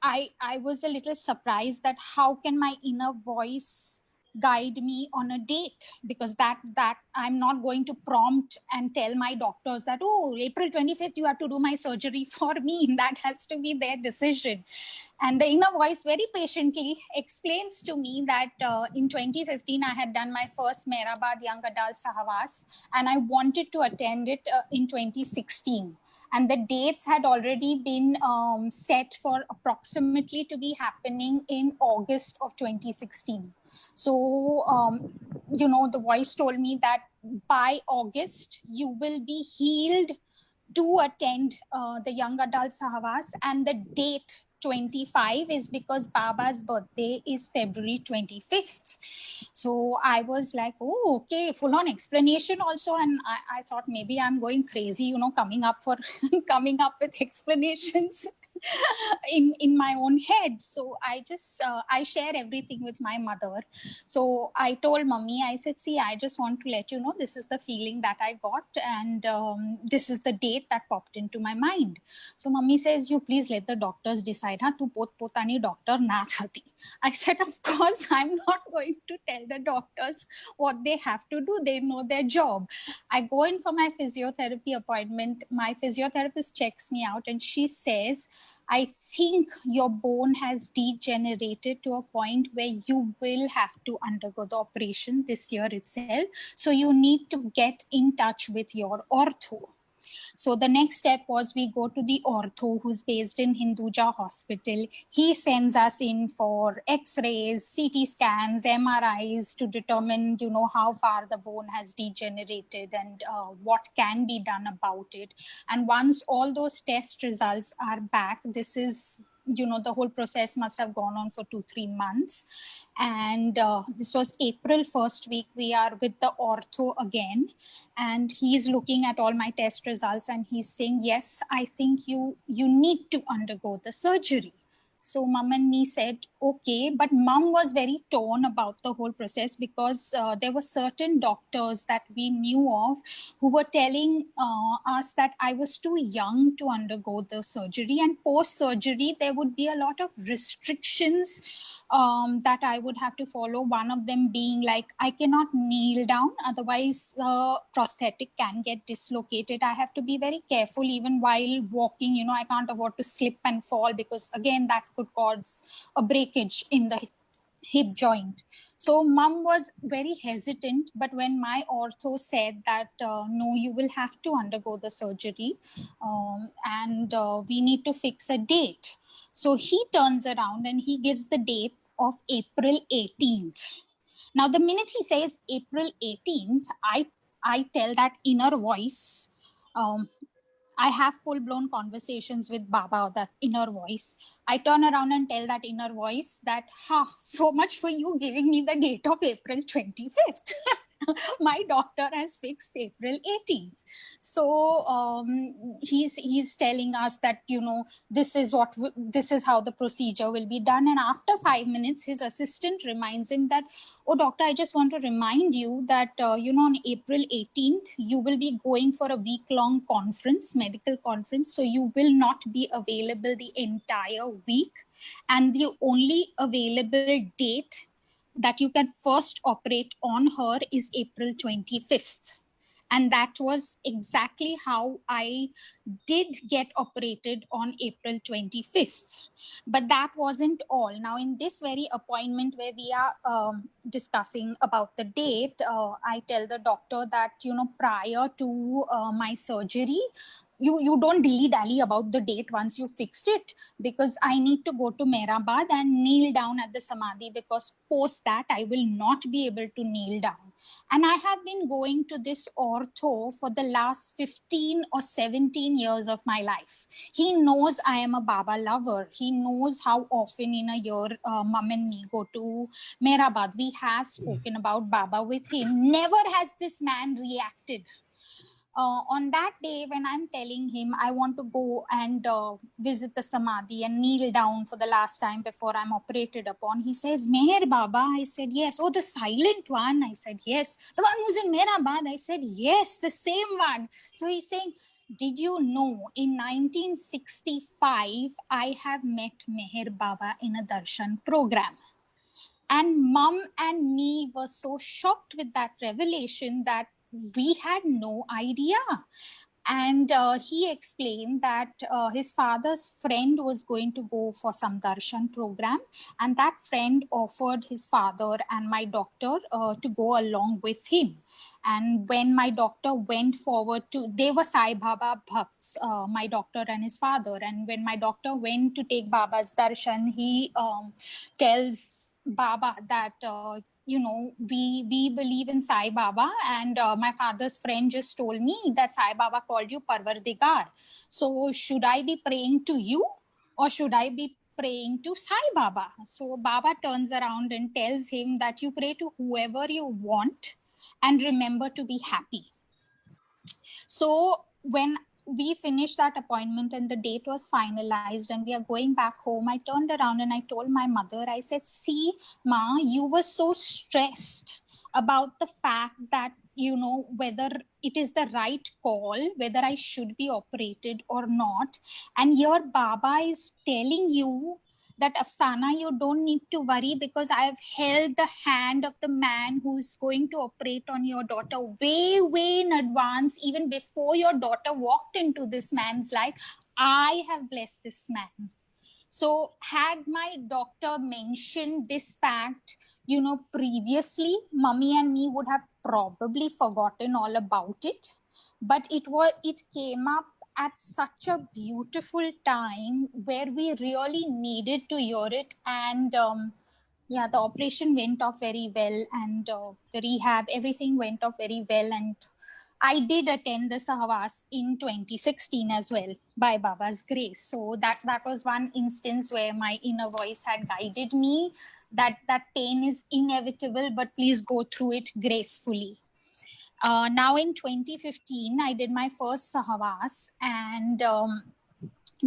I was a little surprised that how can my inner voice guide me on a date, because that I'm not going to prompt and tell my doctors that, oh, April 25th you have to do my surgery for me. That has to be their decision. And the inner voice very patiently explains to me that in 2015 I had done my first Mehrabad Young Adult Sahwas, and I wanted to attend it in 2016. And the dates had already been set for approximately to be happening in August of 2016. So, the voice told me that by August, you will be healed to attend the Young Adult Sahwas. And the date 25 is because Baba's birthday is February 25th. So I was like, oh, okay, full on explanation also. And I thought maybe I'm going crazy, coming up with explanations in my own head. So I just, I share everything with my mother. So I told mommy, I said, see, I just want to let you know, this is the feeling that I got. And this is the date that popped into my mind. So mommy says, you please let the doctors decide. Ha, tu potani doctor na chati. I said, of course, I'm not going to tell the doctors what they have to do. They know their job. I go in for my physiotherapy appointment. My physiotherapist checks me out and she says, I think your bone has degenerated to a point where you will have to undergo the operation this year itself. So you need to get in touch with your ortho. So the next step was we go to the ortho who's based in Hinduja Hospital. He sends us in for X-rays, CT scans, MRIs to determine, how far the bone has degenerated and what can be done about it. And once all those test results are back, this is, the whole process must have gone on for 2-3 months. And this was April 1st week. We are with the ortho again. And he's looking at all my test results and he's saying, yes, I think you need to undergo the surgery. So mom and me said, okay, but mom was very torn about the whole process because there were certain doctors that we knew of who were telling us that I was too young to undergo the surgery, and post-surgery, there would be a lot of restrictions that I would have to follow. One of them being like, I cannot kneel down, otherwise the prosthetic can get dislocated. I have to be very careful even while walking, I can't afford to slip and fall because again, that could cause a breakage in the hip joint. So mom was very hesitant, but when my ortho said that, no, you will have to undergo the surgery and we need to fix a date. So he turns around and he gives the date of April 18th. Now, the minute he says April 18th, I tell that inner voice, I have full-blown conversations with Baba, that inner voice. I turn around and tell that inner voice that, so much for you giving me the date of April 25th. My doctor has fixed April 18th. So he's telling us that, this is how the procedure will be done. And after 5 minutes, his assistant reminds him that, oh, doctor, I just want to remind you that, on April 18th, you will be going for a week-long conference, medical conference. So you will not be available the entire week. And the only available date that you can first operate on her is April 25th. And that was exactly how I did get operated on April 25th. But that wasn't all. Now, in this very appointment where we are discussing about the date, I tell the doctor that, prior to my surgery, you don't dilly-dally about the date once you fixed it, because I need to go to Mehrabad and kneel down at the Samadhi, because post that I will not be able to kneel down. And I have been going to this ortho for the last 15 or 17 years of my life. He knows I am a Baba lover. He knows how often in a year mom and me go to Mehrabad. We have spoken about Baba with him. Never has this man reacted. On that day when I'm telling him I want to go and visit the Samadhi and kneel down for the last time before I'm operated upon, he says, Meher Baba? I said, yes. Oh, the silent one? I said, yes. The one who's in Mehrabad? I said, yes, the same one. So he's saying, did you know in 1965, I have met Meher Baba in a darshan program. And mom and me were so shocked with that revelation that we had no idea. And he explained that his father's friend was going to go for some darshan program, and that friend offered his father and my doctor to go along with him. And when my doctor went forward to, they were Sai Baba Bhakts, my doctor and his father. And when my doctor went to take Baba's darshan, he tells Baba that, we believe in Sai Baba, and my father's friend just told me that Sai Baba called you Parvardigar. So should I be praying to you or should I be praying to Sai Baba? So Baba turns around and tells him that you pray to whoever you want and remember to be happy. So when we finished that appointment and the date was finalized and we are going back home, I turned around and I told my mother, I said, see, Ma, you were so stressed about the fact that, whether it is the right call, whether I should be operated or not. And your Baba is telling you that, Afsana, you don't need to worry because I have held the hand of the man who's going to operate on your daughter way, way in advance. Even before your daughter walked into this man's life, I have blessed this man. So had my doctor mentioned this fact, previously, mommy and me would have probably forgotten all about it. But it came up at such a beautiful time where we really needed to hear it. And the operation went off very well, and the rehab, everything went off very well. And I did attend the Sahwas in 2016 as well, by Baba's grace. So that was one instance where my inner voice had guided me that pain is inevitable, but please go through it gracefully. Now in 2015, I did my first Sahwas, and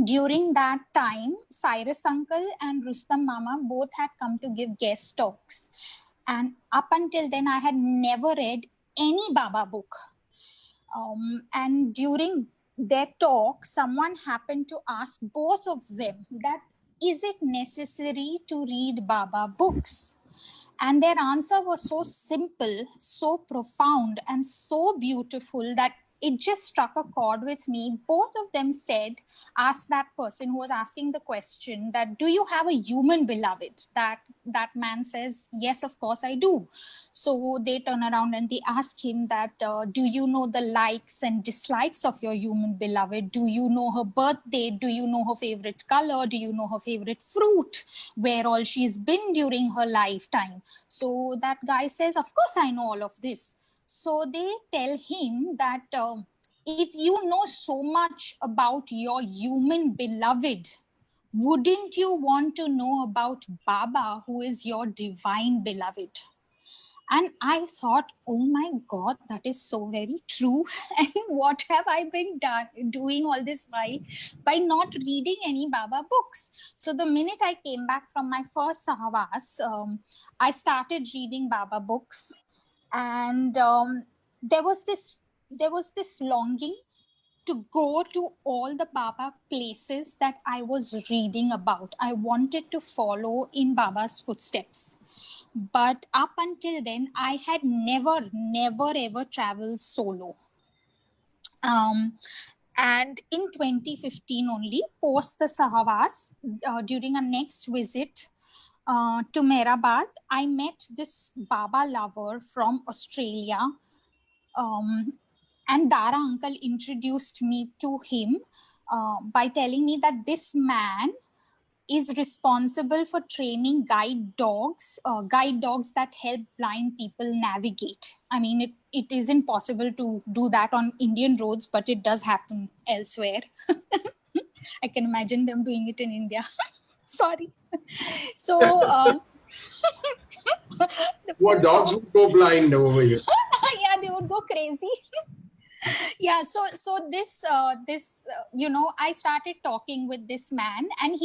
during that time, Cyrus Uncle and Rustam Mama both had come to give guest talks. And up until then, I had never read any Baba book. And during their talk, someone happened to ask both of them that, is it necessary to read Baba books? And their answer was so simple, so profound, and so beautiful that it just struck a chord with me. Both of them asked that person who was asking the question that, do you have a human beloved? That man says, yes, of course I do. So they turn around and they ask him that, do you know the likes and dislikes of your human beloved? Do you know her birthday? Do you know her favorite color? Do you know her favorite fruit? Where all she's been during her lifetime? So that guy says, of course I know all of this. So they tell him that if you know so much about your human beloved, wouldn't you want to know about Baba, who is your divine beloved? And I thought, oh my God, that is so very true. And what have I been doing all this while by not reading any Baba books? So the minute I came back from my first Sahwas, I started reading Baba books. And there was this longing to go to all the Baba places that I was reading about. I wanted to follow in Baba's footsteps. But up until then, I had never ever traveled solo. And in 2015 only, post the Sahwas, during our next visit to Mehrabad, I met this Baba lover from Australia. And Dara uncle introduced me to him by telling me that this man is responsible for training guide dogs that help blind people navigate. I mean, it isn't possible to do that on Indian roads, but it does happen elsewhere. I can imagine them doing it in India. Sorry. So, What dogs would go blind over here? yeah, they would go crazy. Yeah, so this I started talking with this man, and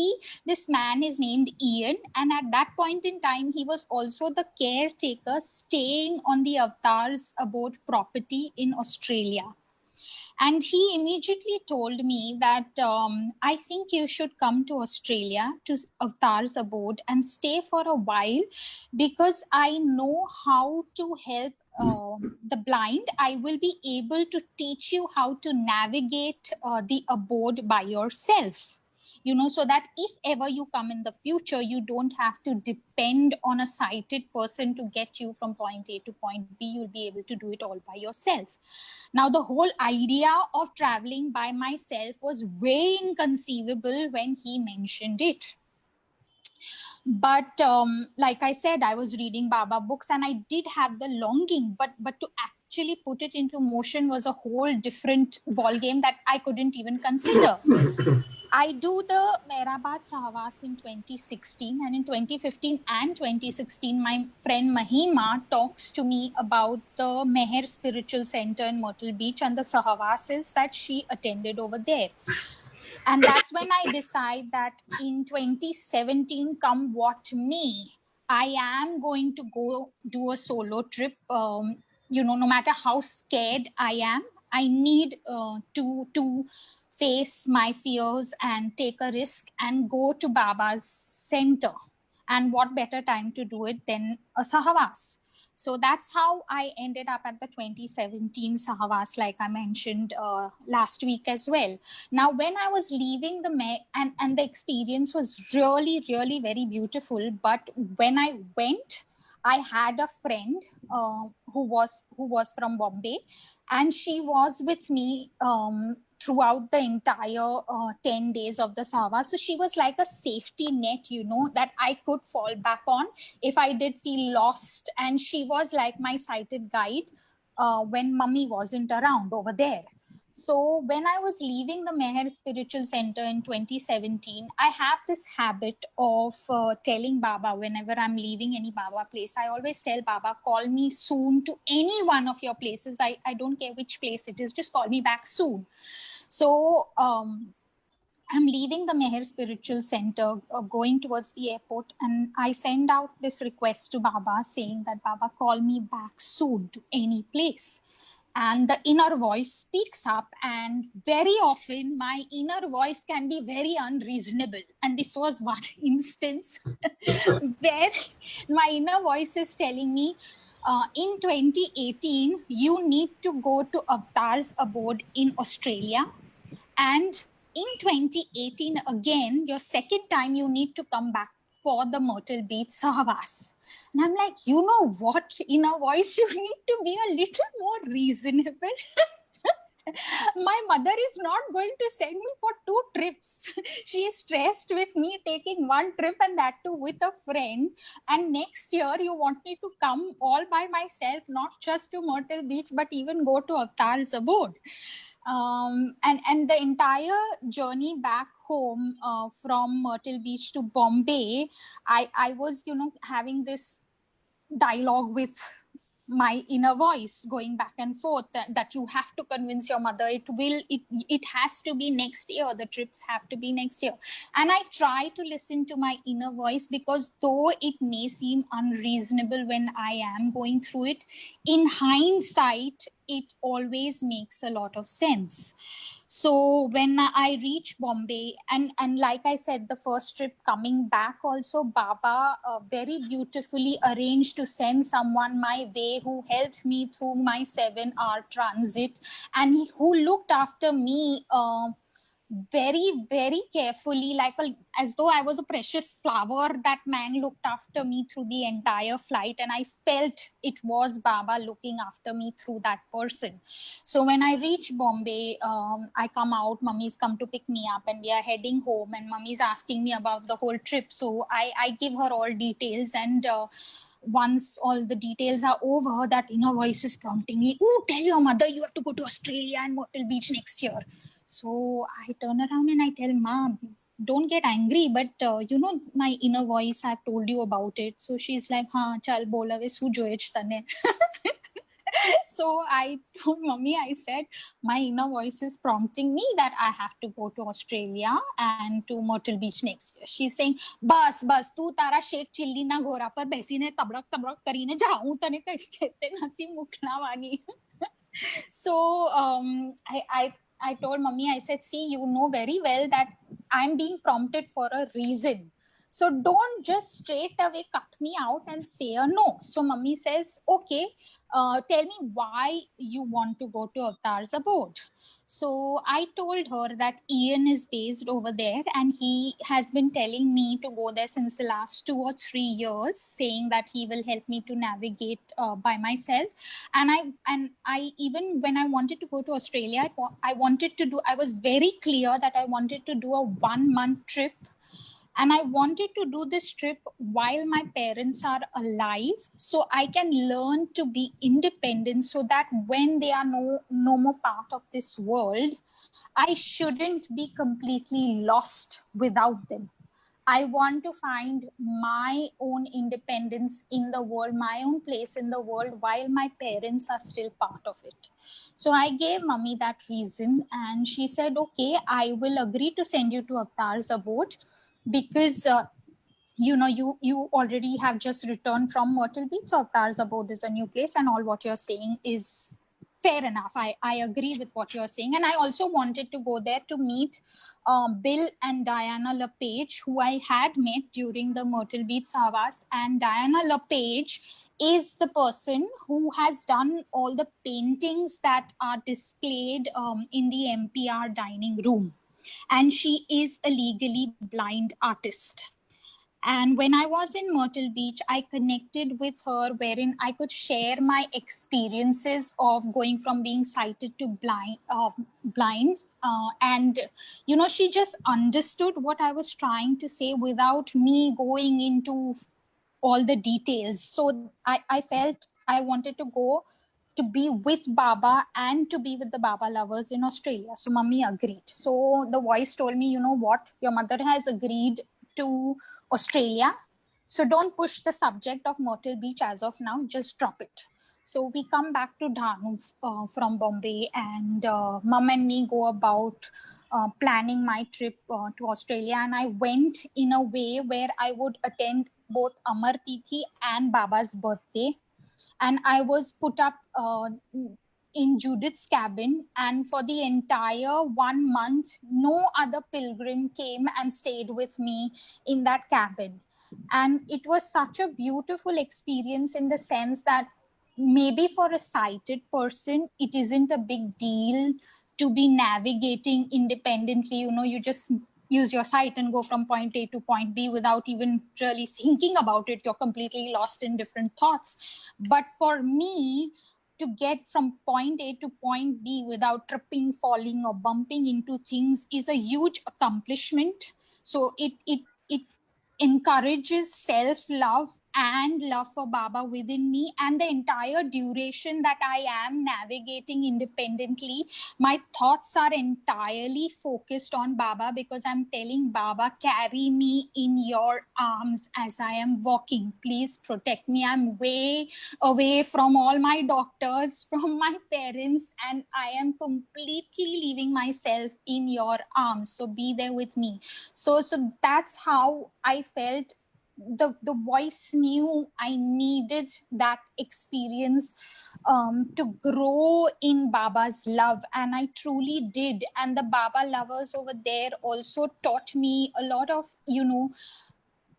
this man is named Ian, and at that point in time he was also the caretaker staying on the Avatars Abode property in Australia. And he immediately told me that I think you should come to Australia, to Avatars Abode, and stay for a while, because I know how to help the blind. I will be able to teach you how to navigate the abode by yourself. So that if ever you come in the future, you don't have to depend on a sighted person to get you from point A to point B. You'll be able to do it all by yourself. Now, the whole idea of traveling by myself was way inconceivable when he mentioned it. But like I said, I was reading Baba books and I did have the longing, but to actually put it into motion was a whole different ballgame that I couldn't even consider. I do the Mehrabad Sahwas in 2016, and in 2015 and 2016, my friend Mahima talks to me about the Meher Spiritual Center in Myrtle Beach and the Sahwases that she attended over there. And that's when I decide that in 2017, come what may, I am going to go do a solo trip. No matter how scared I am, I need to face my fears and take a risk and go to Baba's center. And what better time to do it than a Sahwas? So that's how I ended up at the 2017 Sahwas, like I mentioned last week as well. Now, when I was leaving and the experience was really, really very beautiful. But when I went, I had a friend who was from Bombay, and she was with me throughout the entire 10 days of the Sahwa. So she was like a safety net, that I could fall back on if I did feel lost. And she was like my sighted guide when mummy wasn't around over there. So when I was leaving the Meher Spiritual Center in 2017, I have this habit of telling Baba whenever I'm leaving any Baba place, I always tell Baba, call me soon to any one of your places. I don't care which place it is, just call me back soon. So I'm leaving the Meher Spiritual Center, going towards the airport, and I send out this request to Baba saying that, Baba, call me back soon to any place. And the inner voice speaks up, and very often my inner voice can be very unreasonable. And this was one instance where my inner voice is telling me, in 2018, you need to go to Avatars Abode in Australia. And in 2018, again, your second time, you need to come back for the Myrtle Beach Sahwas. And I'm like, you know what, inner voice, you need to be a little more reasonable. My mother is not going to send me for 2 trips. She is stressed with me taking 1 trip, and that too with a friend. And next year you want me to come all by myself, not just to Myrtle Beach, but even go to Avatars Abode. And the entire journey back home from Myrtle Beach to Bombay, I was, having this dialogue with my inner voice going back and forth that you have to convince your mother, it has to be next year, the trips have to be next year. And I try to listen to my inner voice, because though it may seem unreasonable when I am going through it, in hindsight it always makes a lot of sense. So when I reached Bombay, and like I said, the first trip coming back also, Baba very beautifully arranged to send someone my way who helped me through my 7-hour transit, and who looked after me very, very carefully, as though I was a precious flower. That man looked after me through the entire flight, and I felt it was Baba looking after me through that person. So when I reach Bombay, I come out, mummy's come to pick me up, and we are heading home, and mummy's asking me about the whole trip. So I give her all details, and once all the details are over, that inner voice is prompting me, oh, tell your mother you have to go to Australia and Myrtle Beach next year. So I turn around and I tell Mom, don't get angry, but my inner voice, I've told you about it. So she's like, हाँ चल बोला वे सु जोएच तने. So I told Mummy, I said, my inner voice is prompting me that I have to go to Australia and to Myrtle Beach next year. She's saying, बस तू तारा Sheikh chilli ना घोड़ा पर बेसीने तबड़क तबड़क करीने जाऊं तने कहते नथी मुकना वानी. So I told Mummy, I said, see, you know very well that I'm being prompted for a reason. So don't just straight away cut me out and say a no. So Mummy says, okay, tell me why you want to go to Avatar's abode. So I told her that Ian is based over there, and he has been telling me to go there since the last 2 or 3 years, saying that he will help me to navigate by myself. And I even when I wanted to go to Australia, I was very clear that I wanted to do a 1-month trip. And I wanted to do this trip while my parents are alive, so I can learn to be independent, so that when they are no more part of this world, I shouldn't be completely lost without them. I want to find my own independence in the world, my own place in the world, while my parents are still part of it. So I gave Mummy that reason, and she said, okay, I will agree to send you to Avatar's abode, because you already have just returned from Myrtle Beach, so Avatar's abode is a new place, and all what you're saying is fair enough. I agree with what you're saying. And I also wanted to go there to meet Bill and Diana LePage, who I had met during the Myrtle Beach Savas. And Diana LePage is the person who has done all the paintings that are displayed in the MPR dining room. And she is a legally blind artist. And when I was in Myrtle Beach, I connected with her, wherein I could share my experiences of going from being sighted to blind. And she just understood what I was trying to say without me going into all the details. So I felt I wanted to go to be with Baba and to be with the Baba lovers in Australia. So Mummy agreed. So the voice told me, you know what, your mother has agreed to Australia. So don't push the subject of Myrtle Beach as of now, just drop it. So we come back to Dhanu from Bombay, and Mum and me go about planning my trip to Australia. And I went in a way where I would attend both Amar Tithi and Baba's birthday. And I was put up in Judith's cabin, and for the entire 1 month, no other pilgrim came and stayed with me in that cabin. And it was such a beautiful experience, in the sense that maybe for a sighted person, it isn't a big deal to be navigating independently. You just use your sight and go from point A to point B without even really thinking about it. You're completely lost in different thoughts. But for me, to get from point A to point B without tripping, falling, or bumping into things is a huge accomplishment. So it encourages self-love and love for Baba within me. And the entire duration that I am navigating independently, my thoughts are entirely focused on Baba, because I'm telling Baba, carry me in your arms as I am walking. Please protect me. I'm way away from all my doctors, from my parents, and I am completely leaving myself in your arms. So be there with me. So that's how I felt. The voice knew I needed that experience to grow in Baba's love, and I truly did. And the Baba lovers over there also taught me a lot of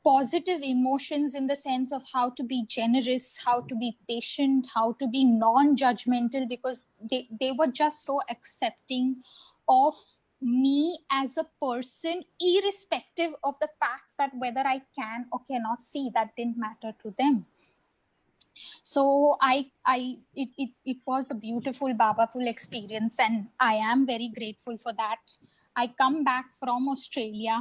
positive emotions, in the sense of how to be generous, how to be patient, how to be non-judgmental, because they were just so accepting of me as a person, irrespective of the fact that whether I can or cannot see, that didn't matter to them. So it was a beautiful Babaful experience, and I am very grateful for that. I come back from Australia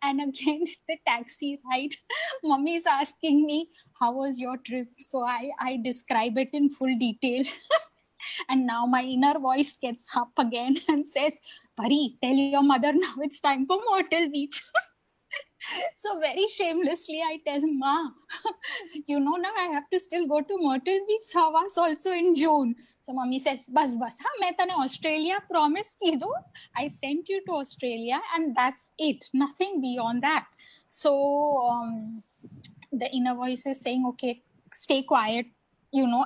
and again the taxi ride, mommy is asking me, how was your trip? So I describe it in full detail. And now my inner voice gets up again and says, Pari, tell your mother now it's time for Myrtle Beach. So very shamelessly, I tell Ma, now I have to still go to Myrtle Beach Savas also in June. So mommy says, bas, main tane Australia promise ki do. I sent you to Australia and that's it. Nothing beyond that. So the inner voice is saying, okay, stay quiet.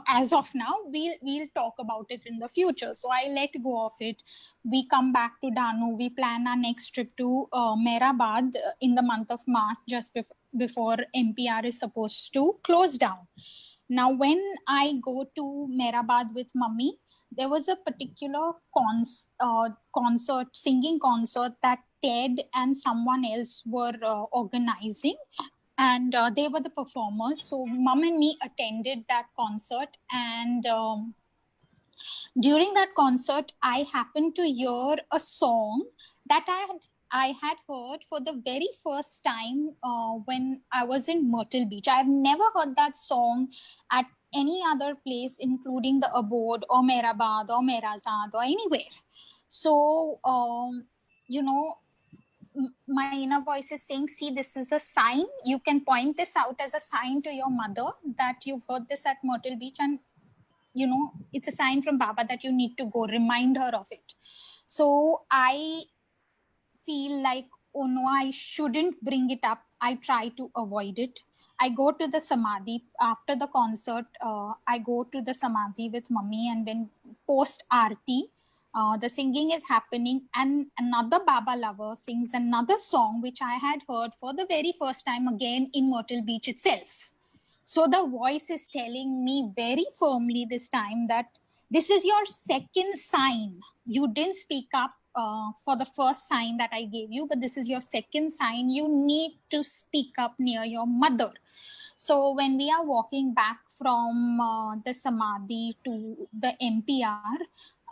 As of now, we'll talk about it in the future. So I let go of it. We come back to Danu. We plan our next trip to Mehrabad in the month of March, just before MPR is supposed to close down. Now, when I go to Mehrabad with mummy, there was a particular singing concert that Ted and someone else were organizing. And they were the performers. So mom and me attended that concert. And during that concert, I happened to hear a song that I had heard for the very first time when I was in Myrtle Beach. I've never heard that song at any other place, including the Abode or Mehrabad or Mehrazad or anywhere. So, my inner voice is saying, see, this is a sign. You can point this out as a sign to your mother that you've heard this at Myrtle Beach, and it's a sign from Baba that you need to go. Remind her of it. So I feel like, oh no, I shouldn't bring it up. I try to avoid it. I go to the Samadhi after the concert. I go to the Samadhi with mummy, and when post Aarti, the singing is happening, and another Baba lover sings another song which I had heard for the very first time again in Myrtle Beach itself. So the voice is telling me very firmly this time that this is your second sign. You didn't speak up for the first sign that I gave you, but this is your second sign. You need to speak up near your mother. So when we are walking back from the Samadhi to the MPR,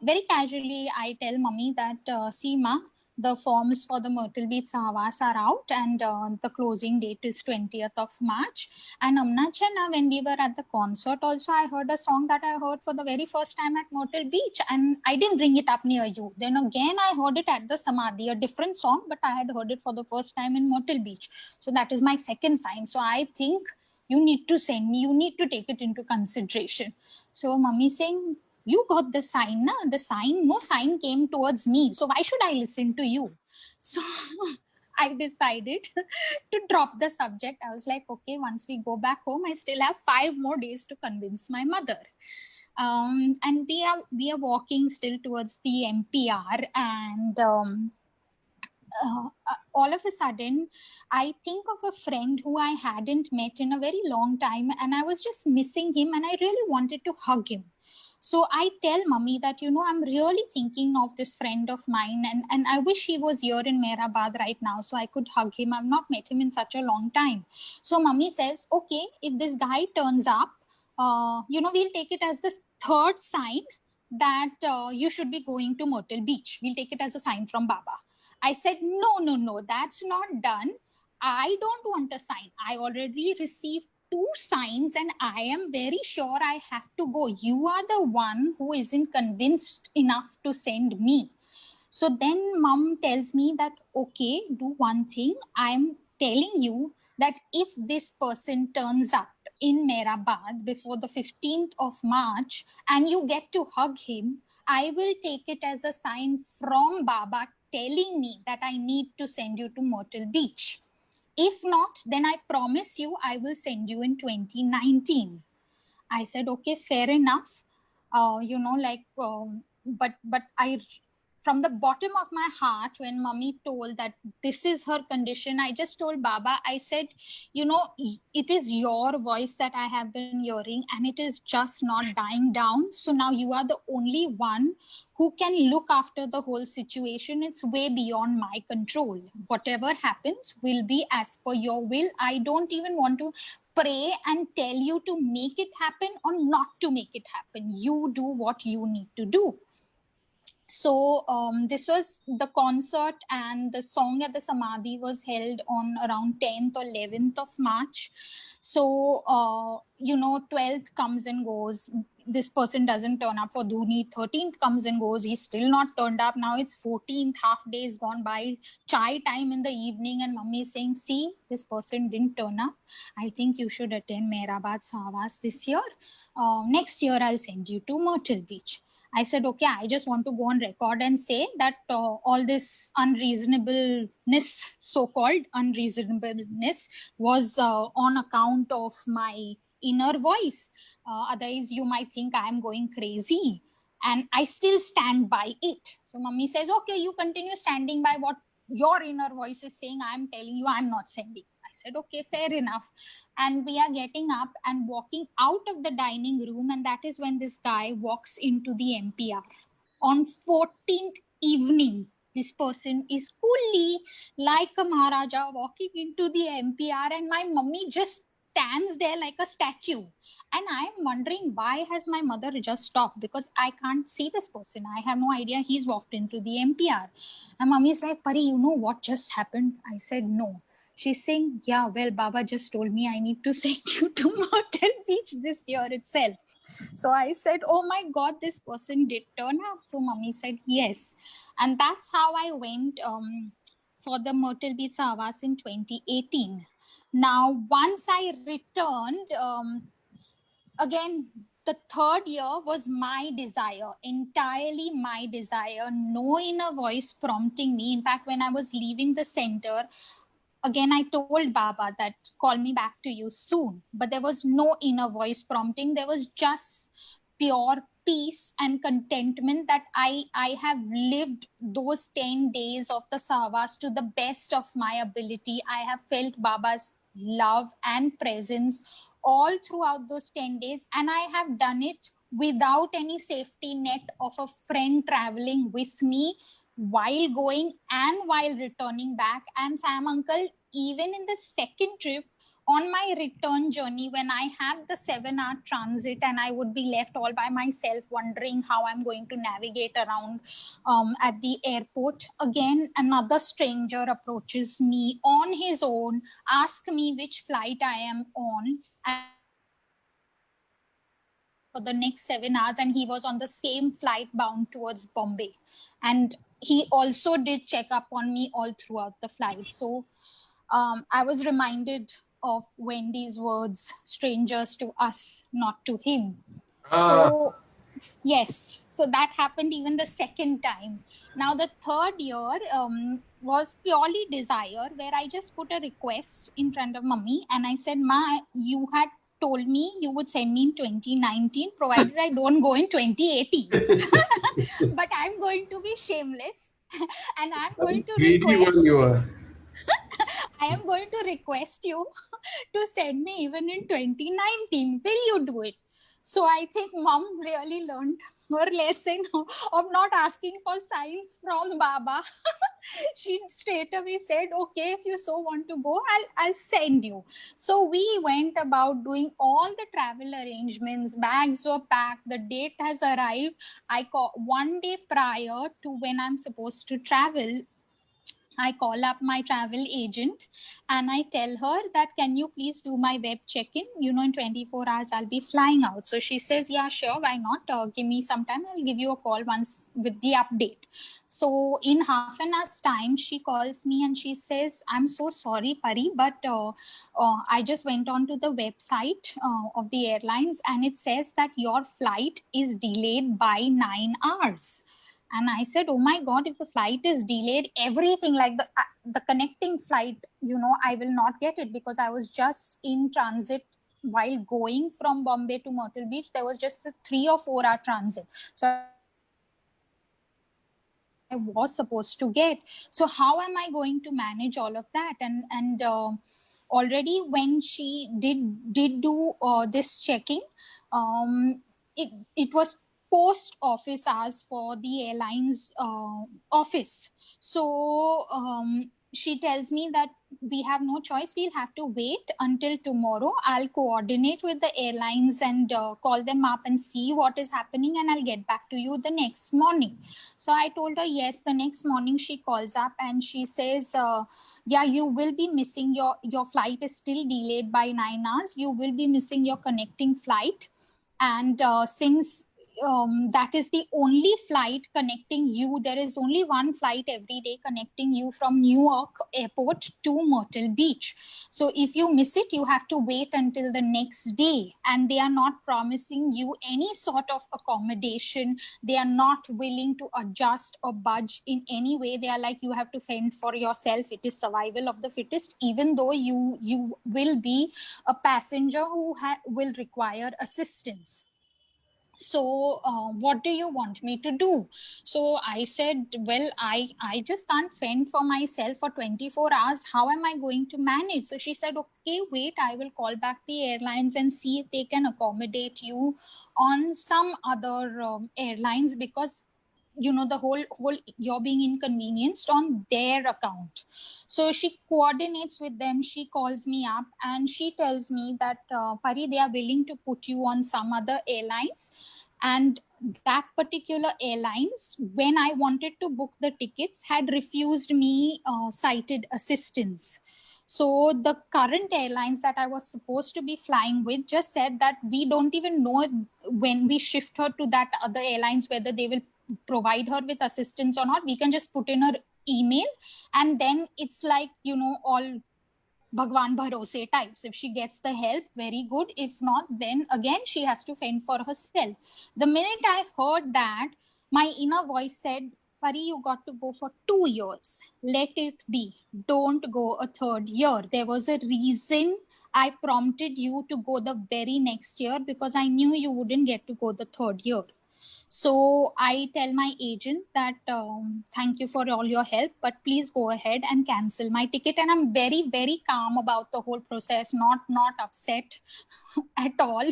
very casually, I tell mummy that, see ma, the forms for the Myrtle Beach Sahwas are out, and the closing date is 20th of March. And Amna Chana, when we were at the concert also, I heard a song that I heard for the very first time at Myrtle Beach, and I didn't bring it up near you. Then again, I heard it at the Samadhi, a different song, but I had heard it for the first time in Myrtle Beach. So that is my second sign. So I think you need to send me, you need to take it into consideration. So mummy saying, you got the sign, na? The sign, no sign came towards me. So why should I listen to you? So I decided to drop the subject. I was like, okay, once we go back home, I still have 5 more days to convince my mother. And we are walking still towards the MPR, and all of a sudden, I think of a friend who I hadn't met in a very long time, and I was just missing him, and I really wanted to hug him. So I tell mummy that, I'm really thinking of this friend of mine, and I wish he was here in Mehrabad right now so I could hug him. I've not met him in such a long time. So mummy says, okay, if this guy turns up, we'll take it as the third sign that you should be going to Myrtle Beach. We'll take it as a sign from Baba. I said, no, that's not done. I don't want a sign. I already received 2 signs, and I am very sure I have to go. You are the one who isn't convinced enough to send me. So then mom tells me that, okay, do one thing. I'm telling you that if this person turns up in Mehrabad before the 15th of March and you get to hug him, I will take it as a sign from Baba telling me that I need to send you to Myrtle Beach. If not, then I promise you I will send you in 2019. I said, okay, fair enough. But I from the bottom of my heart, when mummy told that this is her condition, I just told Baba, I said, you know, it is your voice that I have been hearing and it is just not dying down. So now you are the only one who can look after the whole situation. It's way beyond my control. Whatever happens will be as per your will. I don't even want to pray and tell you to make it happen or not to make it happen. You do what you need to do. So this was the concert, and the song at the Samadhi was held on around 10th or 11th of March. So, 12th comes and goes. This person doesn't turn up for Dhuni. 13th comes and goes. He's still not turned up. Now it's 14th, half day is gone by. Chai time in the evening, and mummy is saying, see, this person didn't turn up. I think you should attend Mehrabad Sahwas this year. Next year, I'll send you to Myrtle Beach. I said, okay, I just want to go on record and say that all this unreasonableness, so-called unreasonableness, was on account of my inner voice. Otherwise, you might think I am going crazy. And I still stand by it. So mummy says, okay, you continue standing by what your inner voice is saying. I'm telling you, I'm not sending. I said, okay, fair enough. And we are getting up and walking out of the dining room. And that is when this guy walks into the MPR. On 14th evening, this person is coolly, like a Maharaja, walking into the MPR. And my mummy just stands there like a statue. And I'm wondering, why has my mother just stopped? Because I can't see this person. I have no idea he's walked into the MPR. And mummy's like, Pari, you know what just happened? I said, no. She's saying, yeah, well, Baba just told me I need to send you to Myrtle Beach this year itself. So I said, oh my God, this person did turn up. So mummy said, yes. And that's how I went for the Myrtle Beach Sahwas in 2018. Now, once I returned, again, the third year was my desire, entirely my desire, no inner voice prompting me. In fact, when I was leaving the center, again, I told Baba that call me back to you soon, but there was no inner voice prompting. There was just pure peace and contentment that I have lived those 10 days of the Sahwas to the best of my ability. I have felt Baba's love and presence all throughout those 10 days. And I have done it without any safety net of a friend traveling with me while going and while returning back. And Sam uncle, even in the second trip, on my return journey, when I had the 7-hour transit and I would be left all by myself wondering how I'm going to navigate around at the airport, again, another stranger approaches me on his own, asks me which flight I am on, and for the next 7 hours, and he was on the same flight bound towards Bombay. And he also did check up on me all throughout the flight. So I was reminded of Wendy's words, strangers to us, not to him. So yes, so that happened even the second time. Now the third year was purely desire, where I just put a request in front of mummy and I said, Ma, you had told me you would send me in 2019, provided I don't go in 2018. But I'm going to be shameless and I'm going to request. I am going to request you to send me even in 2019. Will you do it? So I think mom really learned her lesson of not asking for signs from Baba. She straight away said, okay, if you so want to go, I'll send you. So we went about doing all the travel arrangements. Bags were packed. The date has arrived. I call 1 day prior to when I'm supposed to travel. I call up my travel agent and I tell her that, can you please do my web check-in? You know, in 24 hours, I'll be flying out. So she says, yeah, sure. Why not? Give me some time. I'll give you a call once with the update. So in half an hour's time, she calls me and she says, I'm so sorry, Pari, but I just went on to the website of the airlines and it says that your flight is delayed by 9 hours. And I said, oh my God, if the flight is delayed, everything like the connecting flight, you know, I will not get it because I was just in transit while going from Bombay to Myrtle Beach. There was just a 3 or 4 hour transit. So was supposed to get. So how am I going to manage all of that? And already when she did do this checking, it was post office hours for the airlines office. So she tells me that we have no choice. We'll have to wait until tomorrow. I'll coordinate with the airlines and call them up and see what is happening, and I'll get back to you the next morning. So I told her yes. The next morning she calls up and she says, yeah, you will be missing your flight is still delayed by 9 hours. You will be missing your connecting flight. And since that is the only flight connecting you, there is only one flight every day connecting you from Newark Airport to Myrtle Beach. So if you miss it, you have to wait until the next day. And they are not promising you any sort of accommodation. They are not willing to adjust or budge in any way. They are like, you have to fend for yourself. It is survival of the fittest, even though you will be a passenger who will require assistance. So what do you want me to do? So I said, well, I just can't fend for myself for 24 hours. How am I going to manage? So she said, okay, wait, I will call back the airlines and see if they can accommodate you on some other airlines, because the whole you're being inconvenienced on their account. So she coordinates with them. She calls me up and she tells me that Pari, they are willing to put you on some other airlines. And that particular airlines, when I wanted to book the tickets, had refused me cited assistance. So the current airlines that I was supposed to be flying with just said that we don't even know when we shift her to that other airlines whether they will provide her with assistance or not. We can just put in her email, and then it's like, all Bhagwan Bharose types. If she gets the help, very good. If not, then again she has to fend for herself. The minute I heard that, my inner voice said, Pari, you got to go for 2 years. Let it be. Don't go a third year. There was a reason I prompted you to go the very next year, because I knew you wouldn't get to go the third year. So I tell my agent that thank you for all your help, but please go ahead and cancel my ticket. And I'm very, very calm about the whole process, not upset at all.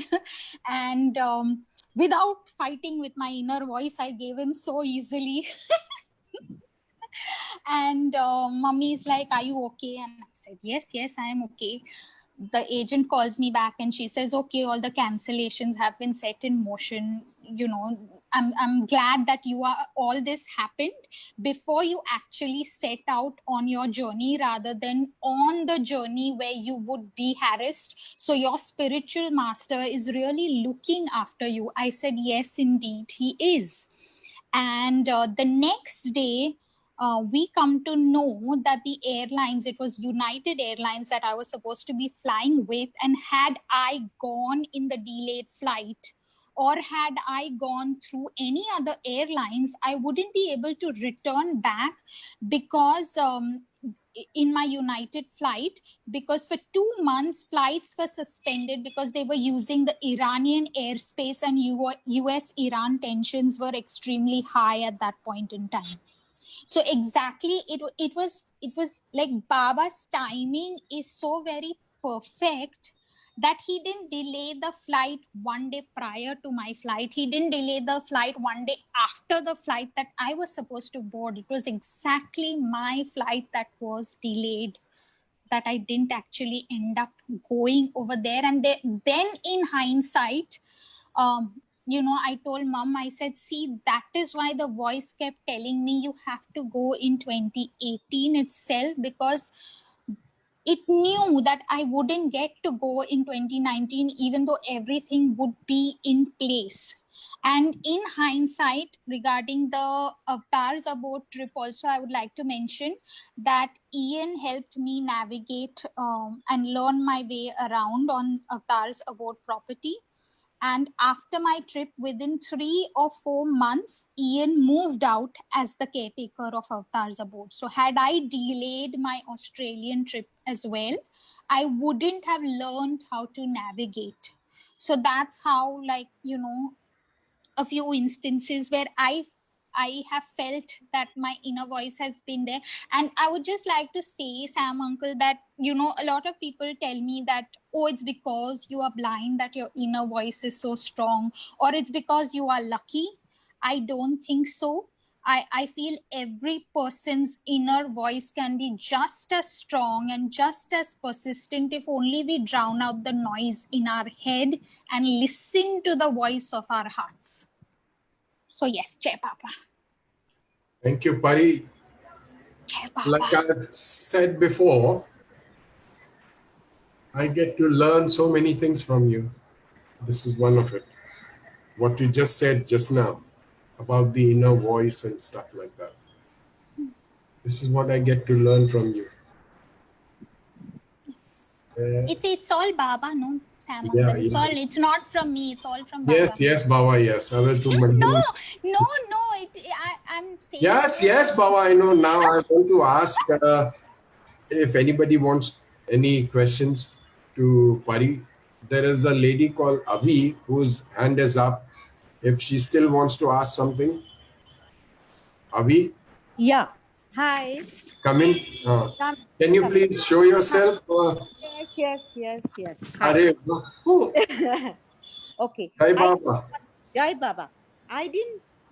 And without fighting with my inner voice, I gave in so easily. And mummy's like, are you okay? And I said, yes, I am okay. The agent calls me back and she says, okay, all the cancellations have been set in motion. I'm glad that all this happened before you actually set out on your journey, rather than on the journey where you would be harassed. So your spiritual master is really looking after you. I said, yes, indeed, he is. And the next day, we come to know that the airlines, it was United Airlines that I was supposed to be flying with. And had I gone in the delayed flight, or had I gone through any other airlines, I wouldn't be able to return back, because in my United flight, because for 2 months flights were suspended because they were using the Iranian airspace, and US-Iran tensions were extremely high at that point in time. So exactly, it was like Baba's timing is so very perfect that he didn't delay the flight 1 day prior to my flight. He didn't delay the flight 1 day after the flight that I was supposed to board. It was exactly my flight that was delayed, that I didn't actually end up going over there. And then in hindsight, I told mom, I said, see, that is why the voice kept telling me you have to go in 2018 itself, because it knew that I wouldn't get to go in 2019, even though everything would be in place. And in hindsight, regarding the Avatars Abode trip also, I would like to mention that Ian helped me navigate and learn my way around on Avatars Abode property. And after my trip, within 3 or 4 months, Ian moved out as the caretaker of Avatars Abode. So had I delayed my Australian trip as well, I wouldn't have learned how to navigate. So that's how, a few instances where I I have felt that my inner voice has been there. And I would just like to say, Sam uncle, that, you know, a lot of people tell me that, oh, it's because you are blind that your inner voice is so strong, or it's because you are lucky. I don't think so. I feel every person's inner voice can be just as strong and just as persistent if only we drown out the noise in our head and listen to the voice of our hearts. So yes, Jai Baba. Thank you, Pari. Jai Baba. Like I've said before, I get to learn so many things from you. This is one of it. What you just said just now about the inner voice and stuff like that. This is what I get to learn from you. It's all Baba, no, Sam Yeah, uncle. It's yeah. all. It's not from me. It's all from Baba. Yes, Baba, yes. No. I'm saying. Yes, Baba, I know. Now I want to ask if anybody wants any questions to Pari. There is a lady called Avi whose hand is up. If she still wants to ask something, Avi, Yeah. Hi. come in. Can you please show yourself? Yes. Hi. Arey, oh, Okay. Jai Baba. Jai Baba. I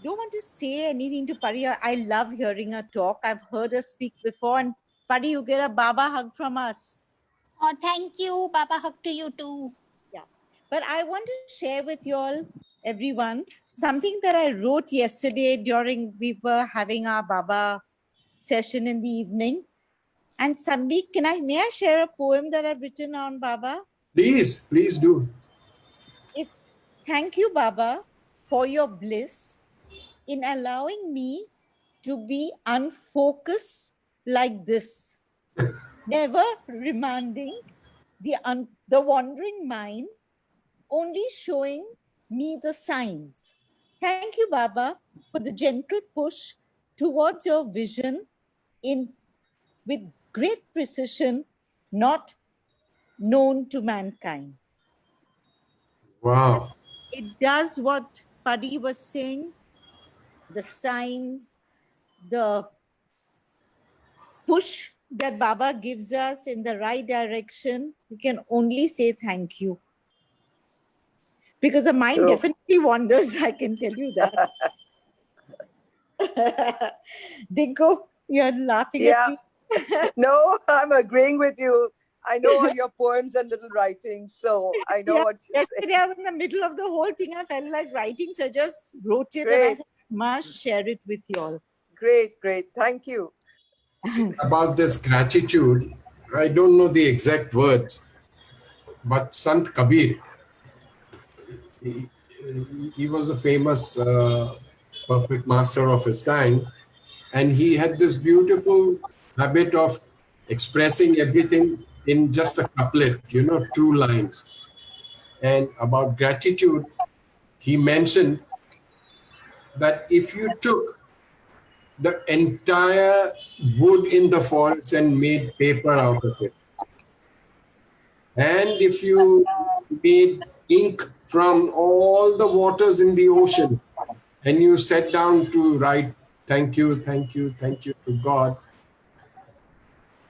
don't want to say anything to Pari. I love hearing her talk. I've heard her speak before. And Pari, you get a Baba hug from us. Oh, thank you. Baba hug to you too. Yeah. But I want to share with you all, everyone, something that I wrote yesterday during we were having our Baba session in the evening. And Sandeep, may I share a poem that I've written on Baba? Please do. It's thank you, Baba, for your bliss in allowing me to be unfocused like this, never remanding the wandering mind, only showing me the signs. Thank you, Baba, for the gentle push towards your vision with great precision, not known to mankind. Wow. It does what Padi was saying, the signs, the push that Baba gives us in the right direction. We can only say thank you. Because the mind definitely wanders, I can tell you that. Dinko, you're laughing at me. No, I'm agreeing with you. I know all your poems and little writings, so I know what you're yesterday saying. I was in the middle of the whole thing. I felt like writing, so I just wrote it and I said, must share it with you all. Great. Thank you. About this gratitude, I don't know the exact words, but Sant Kabir, he was a famous perfect master of his time, and he had this beautiful habit of expressing everything in just a couplet, 2 lines. And about gratitude, he mentioned that if you took the entire wood in the forest and made paper out of it, and if you made ink from all the waters in the ocean, and you sat down to write thank you to God,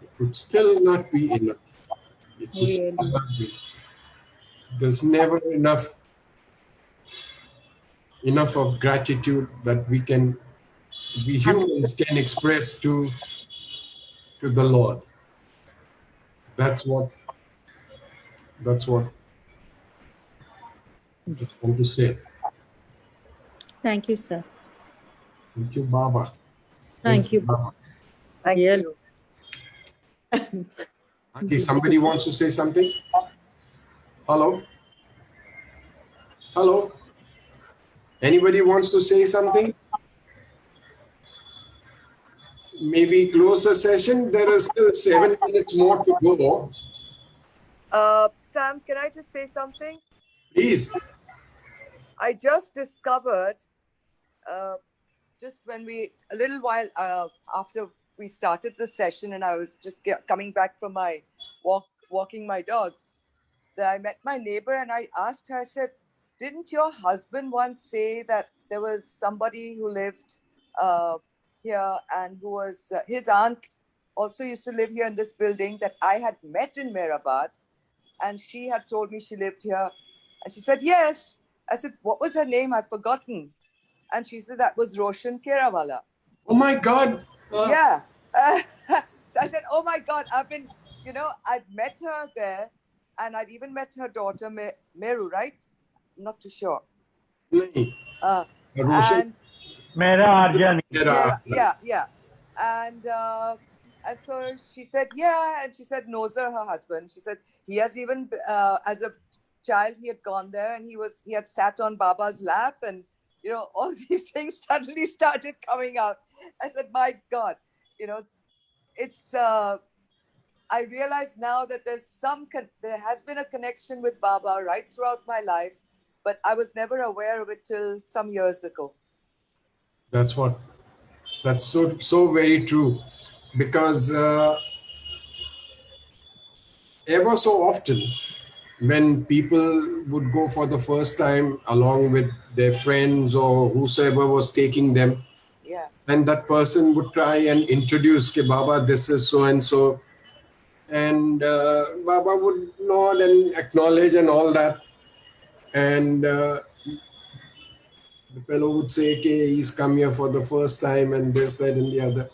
it would still not be enough. It would still not be. There's never enough of gratitude that we humans can express to the Lord. That's what I just want to say. Thank you, sir. Thank you, Baba. Thank you. Baba. Thank you. Auntie, somebody wants to say something? Hello? Anybody wants to say something? Maybe close the session. There are still 7 minutes more to go. Sam, can I just say something? Please. I just discovered, just when a little while after we started the session, and I was just coming back from my walking my dog, that I met my neighbor and I asked her, I said, didn't your husband once say that there was somebody who lived here, and who was his aunt also used to live here in this building that I had met in Mehrabad, and she had told me she lived here, and she said yes. I said, what was her name? I've forgotten. And she said that was Roshan Kerawala. Oh my God. Yeah. So I said, oh my God, I've been, I'd met her there, and I'd even met her daughter, Meru, right? I'm not too sure. nahi. Roshan. And Mera Arjun. yeah. And so she said, yeah. And she said, Nozer, her husband, she said, he has even, as a child, he had gone there, and he had sat on Baba's lap, and, all these things suddenly started coming out. I said, my God, it's, I realize now that there has been a connection with Baba right throughout my life, but I was never aware of it till some years ago. That's so very true, because ever so often when people would go for the first time along with their friends or whosoever was taking them, Yeah. and that person would try and introduce ke Baba, this is so and so, and Baba would nod and acknowledge and all that, and the fellow would say, okay, he's come here for the first time and this, that, and the other.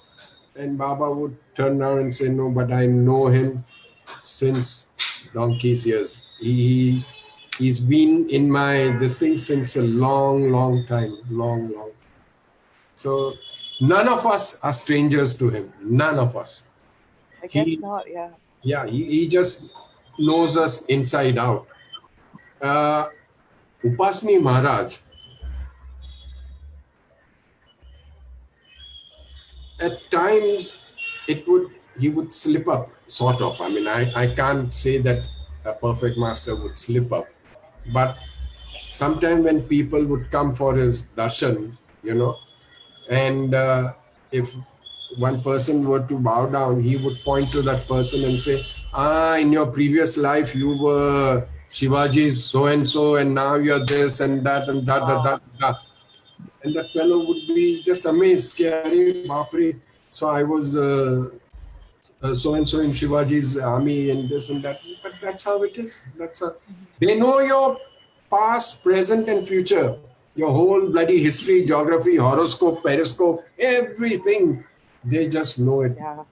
And Baba would turn around and say, no, but I know him since donkey's years. He's been in this thing since a long time, long. So none of us are strangers to him. None of us. I guess not, yeah. Yeah, he just knows us inside out. Upasni Maharaj, at times he would slip up, sort of. I mean, I can't say that a perfect master would slip up, but sometimes when people would come for his darshan, and if one person were to bow down, he would point to that person and say, in your previous life you were Shivaji's so and so, and now you're this and that and that. And that fellow would be just amazed. So I was so-and-so in Shivaji's army and this and that. But that's how it is. They know your past, present and future. Your whole bloody history, geography, horoscope, periscope, everything. They just know it. Yeah.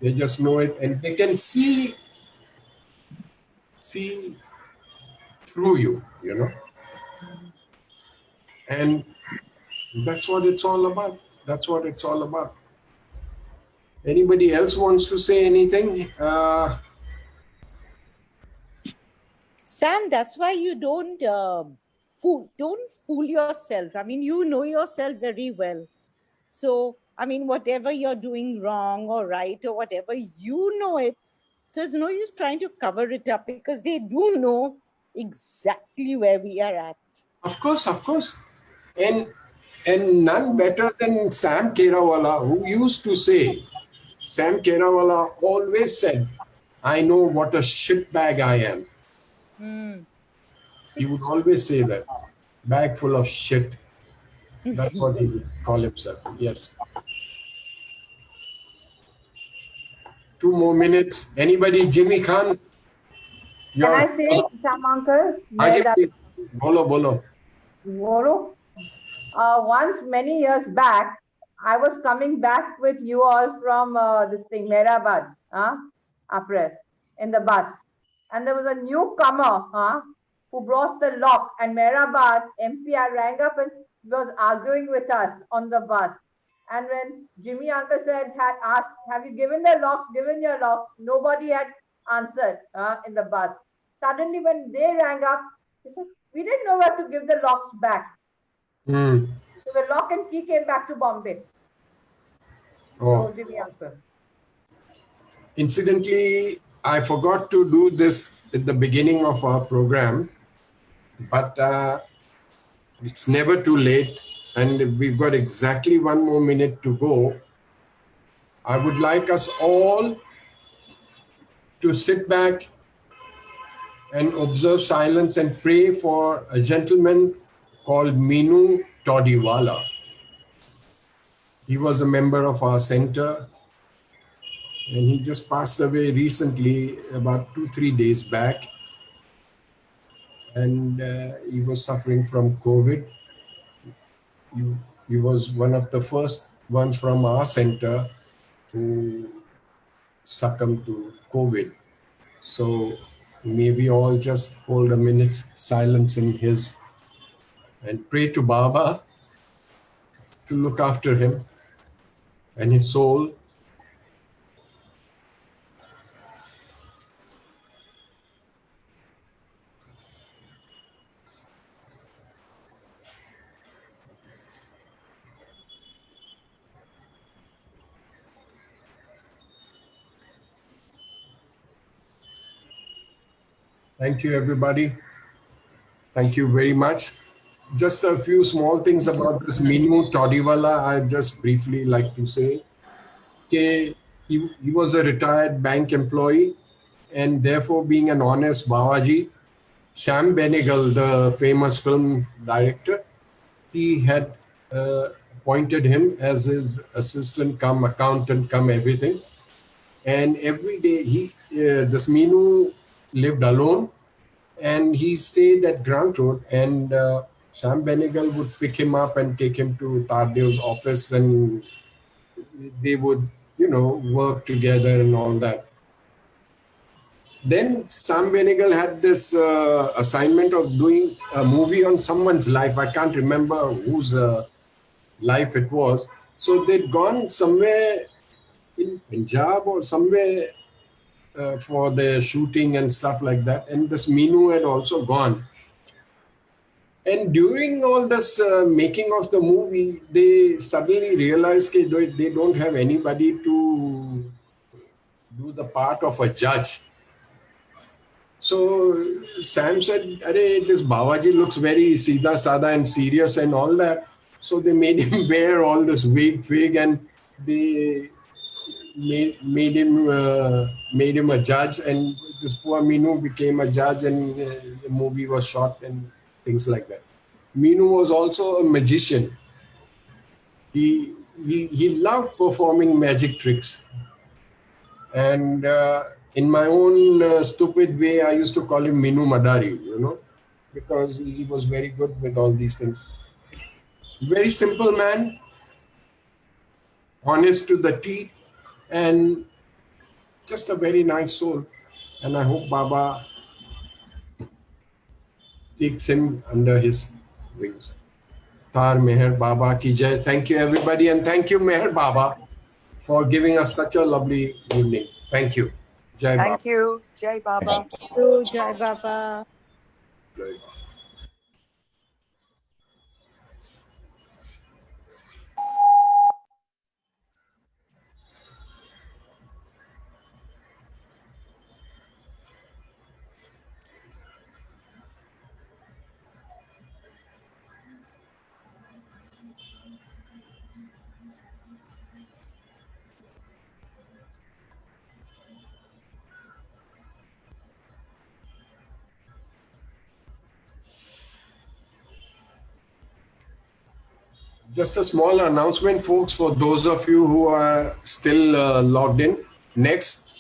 They just know it. And they can see through you, And that's what it's all about. Anybody else wants to say anything? Sam, that's why you don't fool yourself. I mean, you know yourself very well. So, I mean, whatever you're doing wrong or right or whatever, you know it. So it's no use trying to cover it up, because they do know exactly where we are at. Of course. And none better than Sam Kerawala, who used to say, Sam Kerawala always said, I know what a shitbag I am. He would always say that. Bag full of shit. That's what he would call himself. Yes. 2 more minutes. Anybody? Jimmy Khan? Can I say some, uncle? Bolo. Once, many years back, I was coming back with you all from Mehrabad, in the bus. And there was a newcomer who brought the lock, and Mehrabad MPR rang up and was arguing with us on the bus. And when Jimmy uncle had asked, have you given your locks? Nobody had answered in the bus. Suddenly when they rang up, they said, we didn't know where to give the locks back. So the lock and key came back to Bombay. So Jimmy uncle. Incidentally, I forgot to do this at the beginning of our program, but it's never too late. And we've got exactly 1 more minute to go. I would like us all to sit back and observe silence and pray for a gentleman called Minu Todiwala. He was a member of our center, and he just passed away recently, about 2-3 days back. And he was suffering from COVID. He was one of the first ones from our center who succumbed to COVID. So may we all just hold a minute's silence in his and pray to Baba to look after him and his soul. Thank you, everybody. Thank you very much. Just a few small things about this Minu Todiwala. I just briefly like to say. Okay, he was a retired bank employee, and therefore being an honest Babaji, Sam Benegal, the famous film director, he had appointed him as his assistant come accountant come everything. And every day this Minu lived alone, and he stayed at Grant Road, and Sam Benegal would pick him up and take him to Tardev's office, and they would, work together and all that. Then Sam Benegal had this assignment of doing a movie on someone's life. I can't remember whose life it was. So they'd gone somewhere in Punjab or somewhere for the shooting and stuff like that. And this Minu had also gone. And during all this making of the movie, they suddenly realized that they don't have anybody to do the part of a judge. So Sam said, "Arey, this Babaji looks very Sida Sada and serious and all that." So they made him wear all this wig and they made him a judge, and this poor Minu became a judge, and the movie was shot and things like that. Minu was also a magician. He loved performing magic tricks, and in my own stupid way, I used to call him Minu Madari, because he was very good with all these things. Very simple man, honest to the teeth, and just a very nice soul. And I hope Baba takes him under his wings. Tar Meher Baba ki jai. Thank you, everybody, and thank you, Meher Baba, for giving us such a lovely evening. Thank you. Jai Baba. Thank you. Jai Baba. Thank you, Jai Baba. Jai Baba. Just a small announcement, folks, for those of you who are still logged in. Next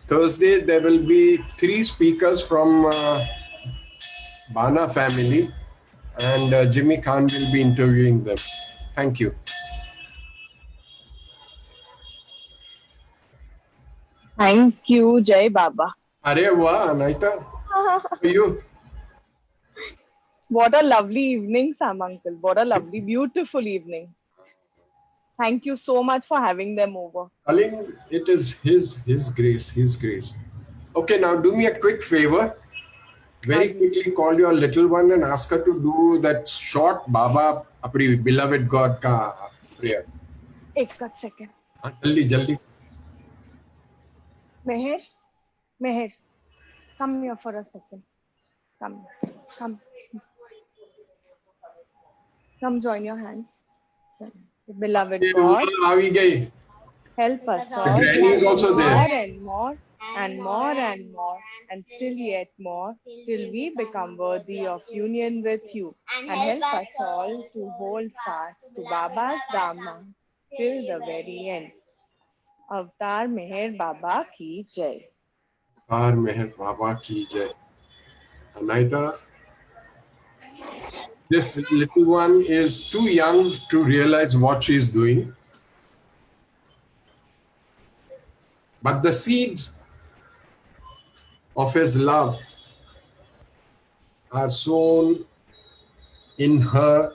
Thursday, there will be 3 speakers from Bana family, and Jimmy Khan will be interviewing them. Thank you. Thank you, Jai Baba. Arey wah, Anaita. How are you? What a lovely evening, Sam Uncle. What a lovely, beautiful evening. Thank you so much for having them over. Darling, it is his grace. Okay, now do me a quick favor. Very quickly call your little one and ask her to do that short Baba, apni beloved God ka prayer. Ek second. Jaldi. Meher, come here for a second. Come join your hands. Beloved God, help us all. The granny is also there. More and more, and still yet more, till we become worthy of union with you. And help us all to hold fast to Baba's Dharma till the very end. Avatar Meher Baba ki jai. Aar Meher Baba ki jai. Anaita, this little one is too young to realize what she's doing. But the seeds of his love are sown in her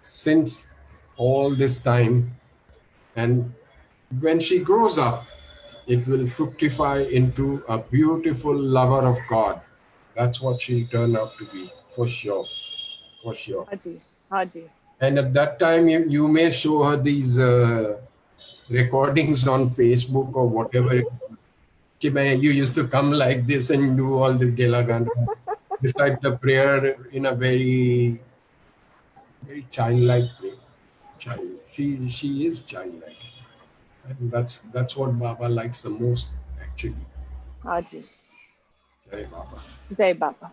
since all this time. And when she grows up, it will fructify into a beautiful lover of God. That's what she'll turn out to be, for sure. For sure. Haji, Haji. And at that time, you may show her these recordings on Facebook or whatever. You used to come like this and do all this Gela Ganda, recite the prayer in a very, very childlike way. She is childlike. And that's what Baba likes the most, actually. Haji. Jai Baba. Jai Baba.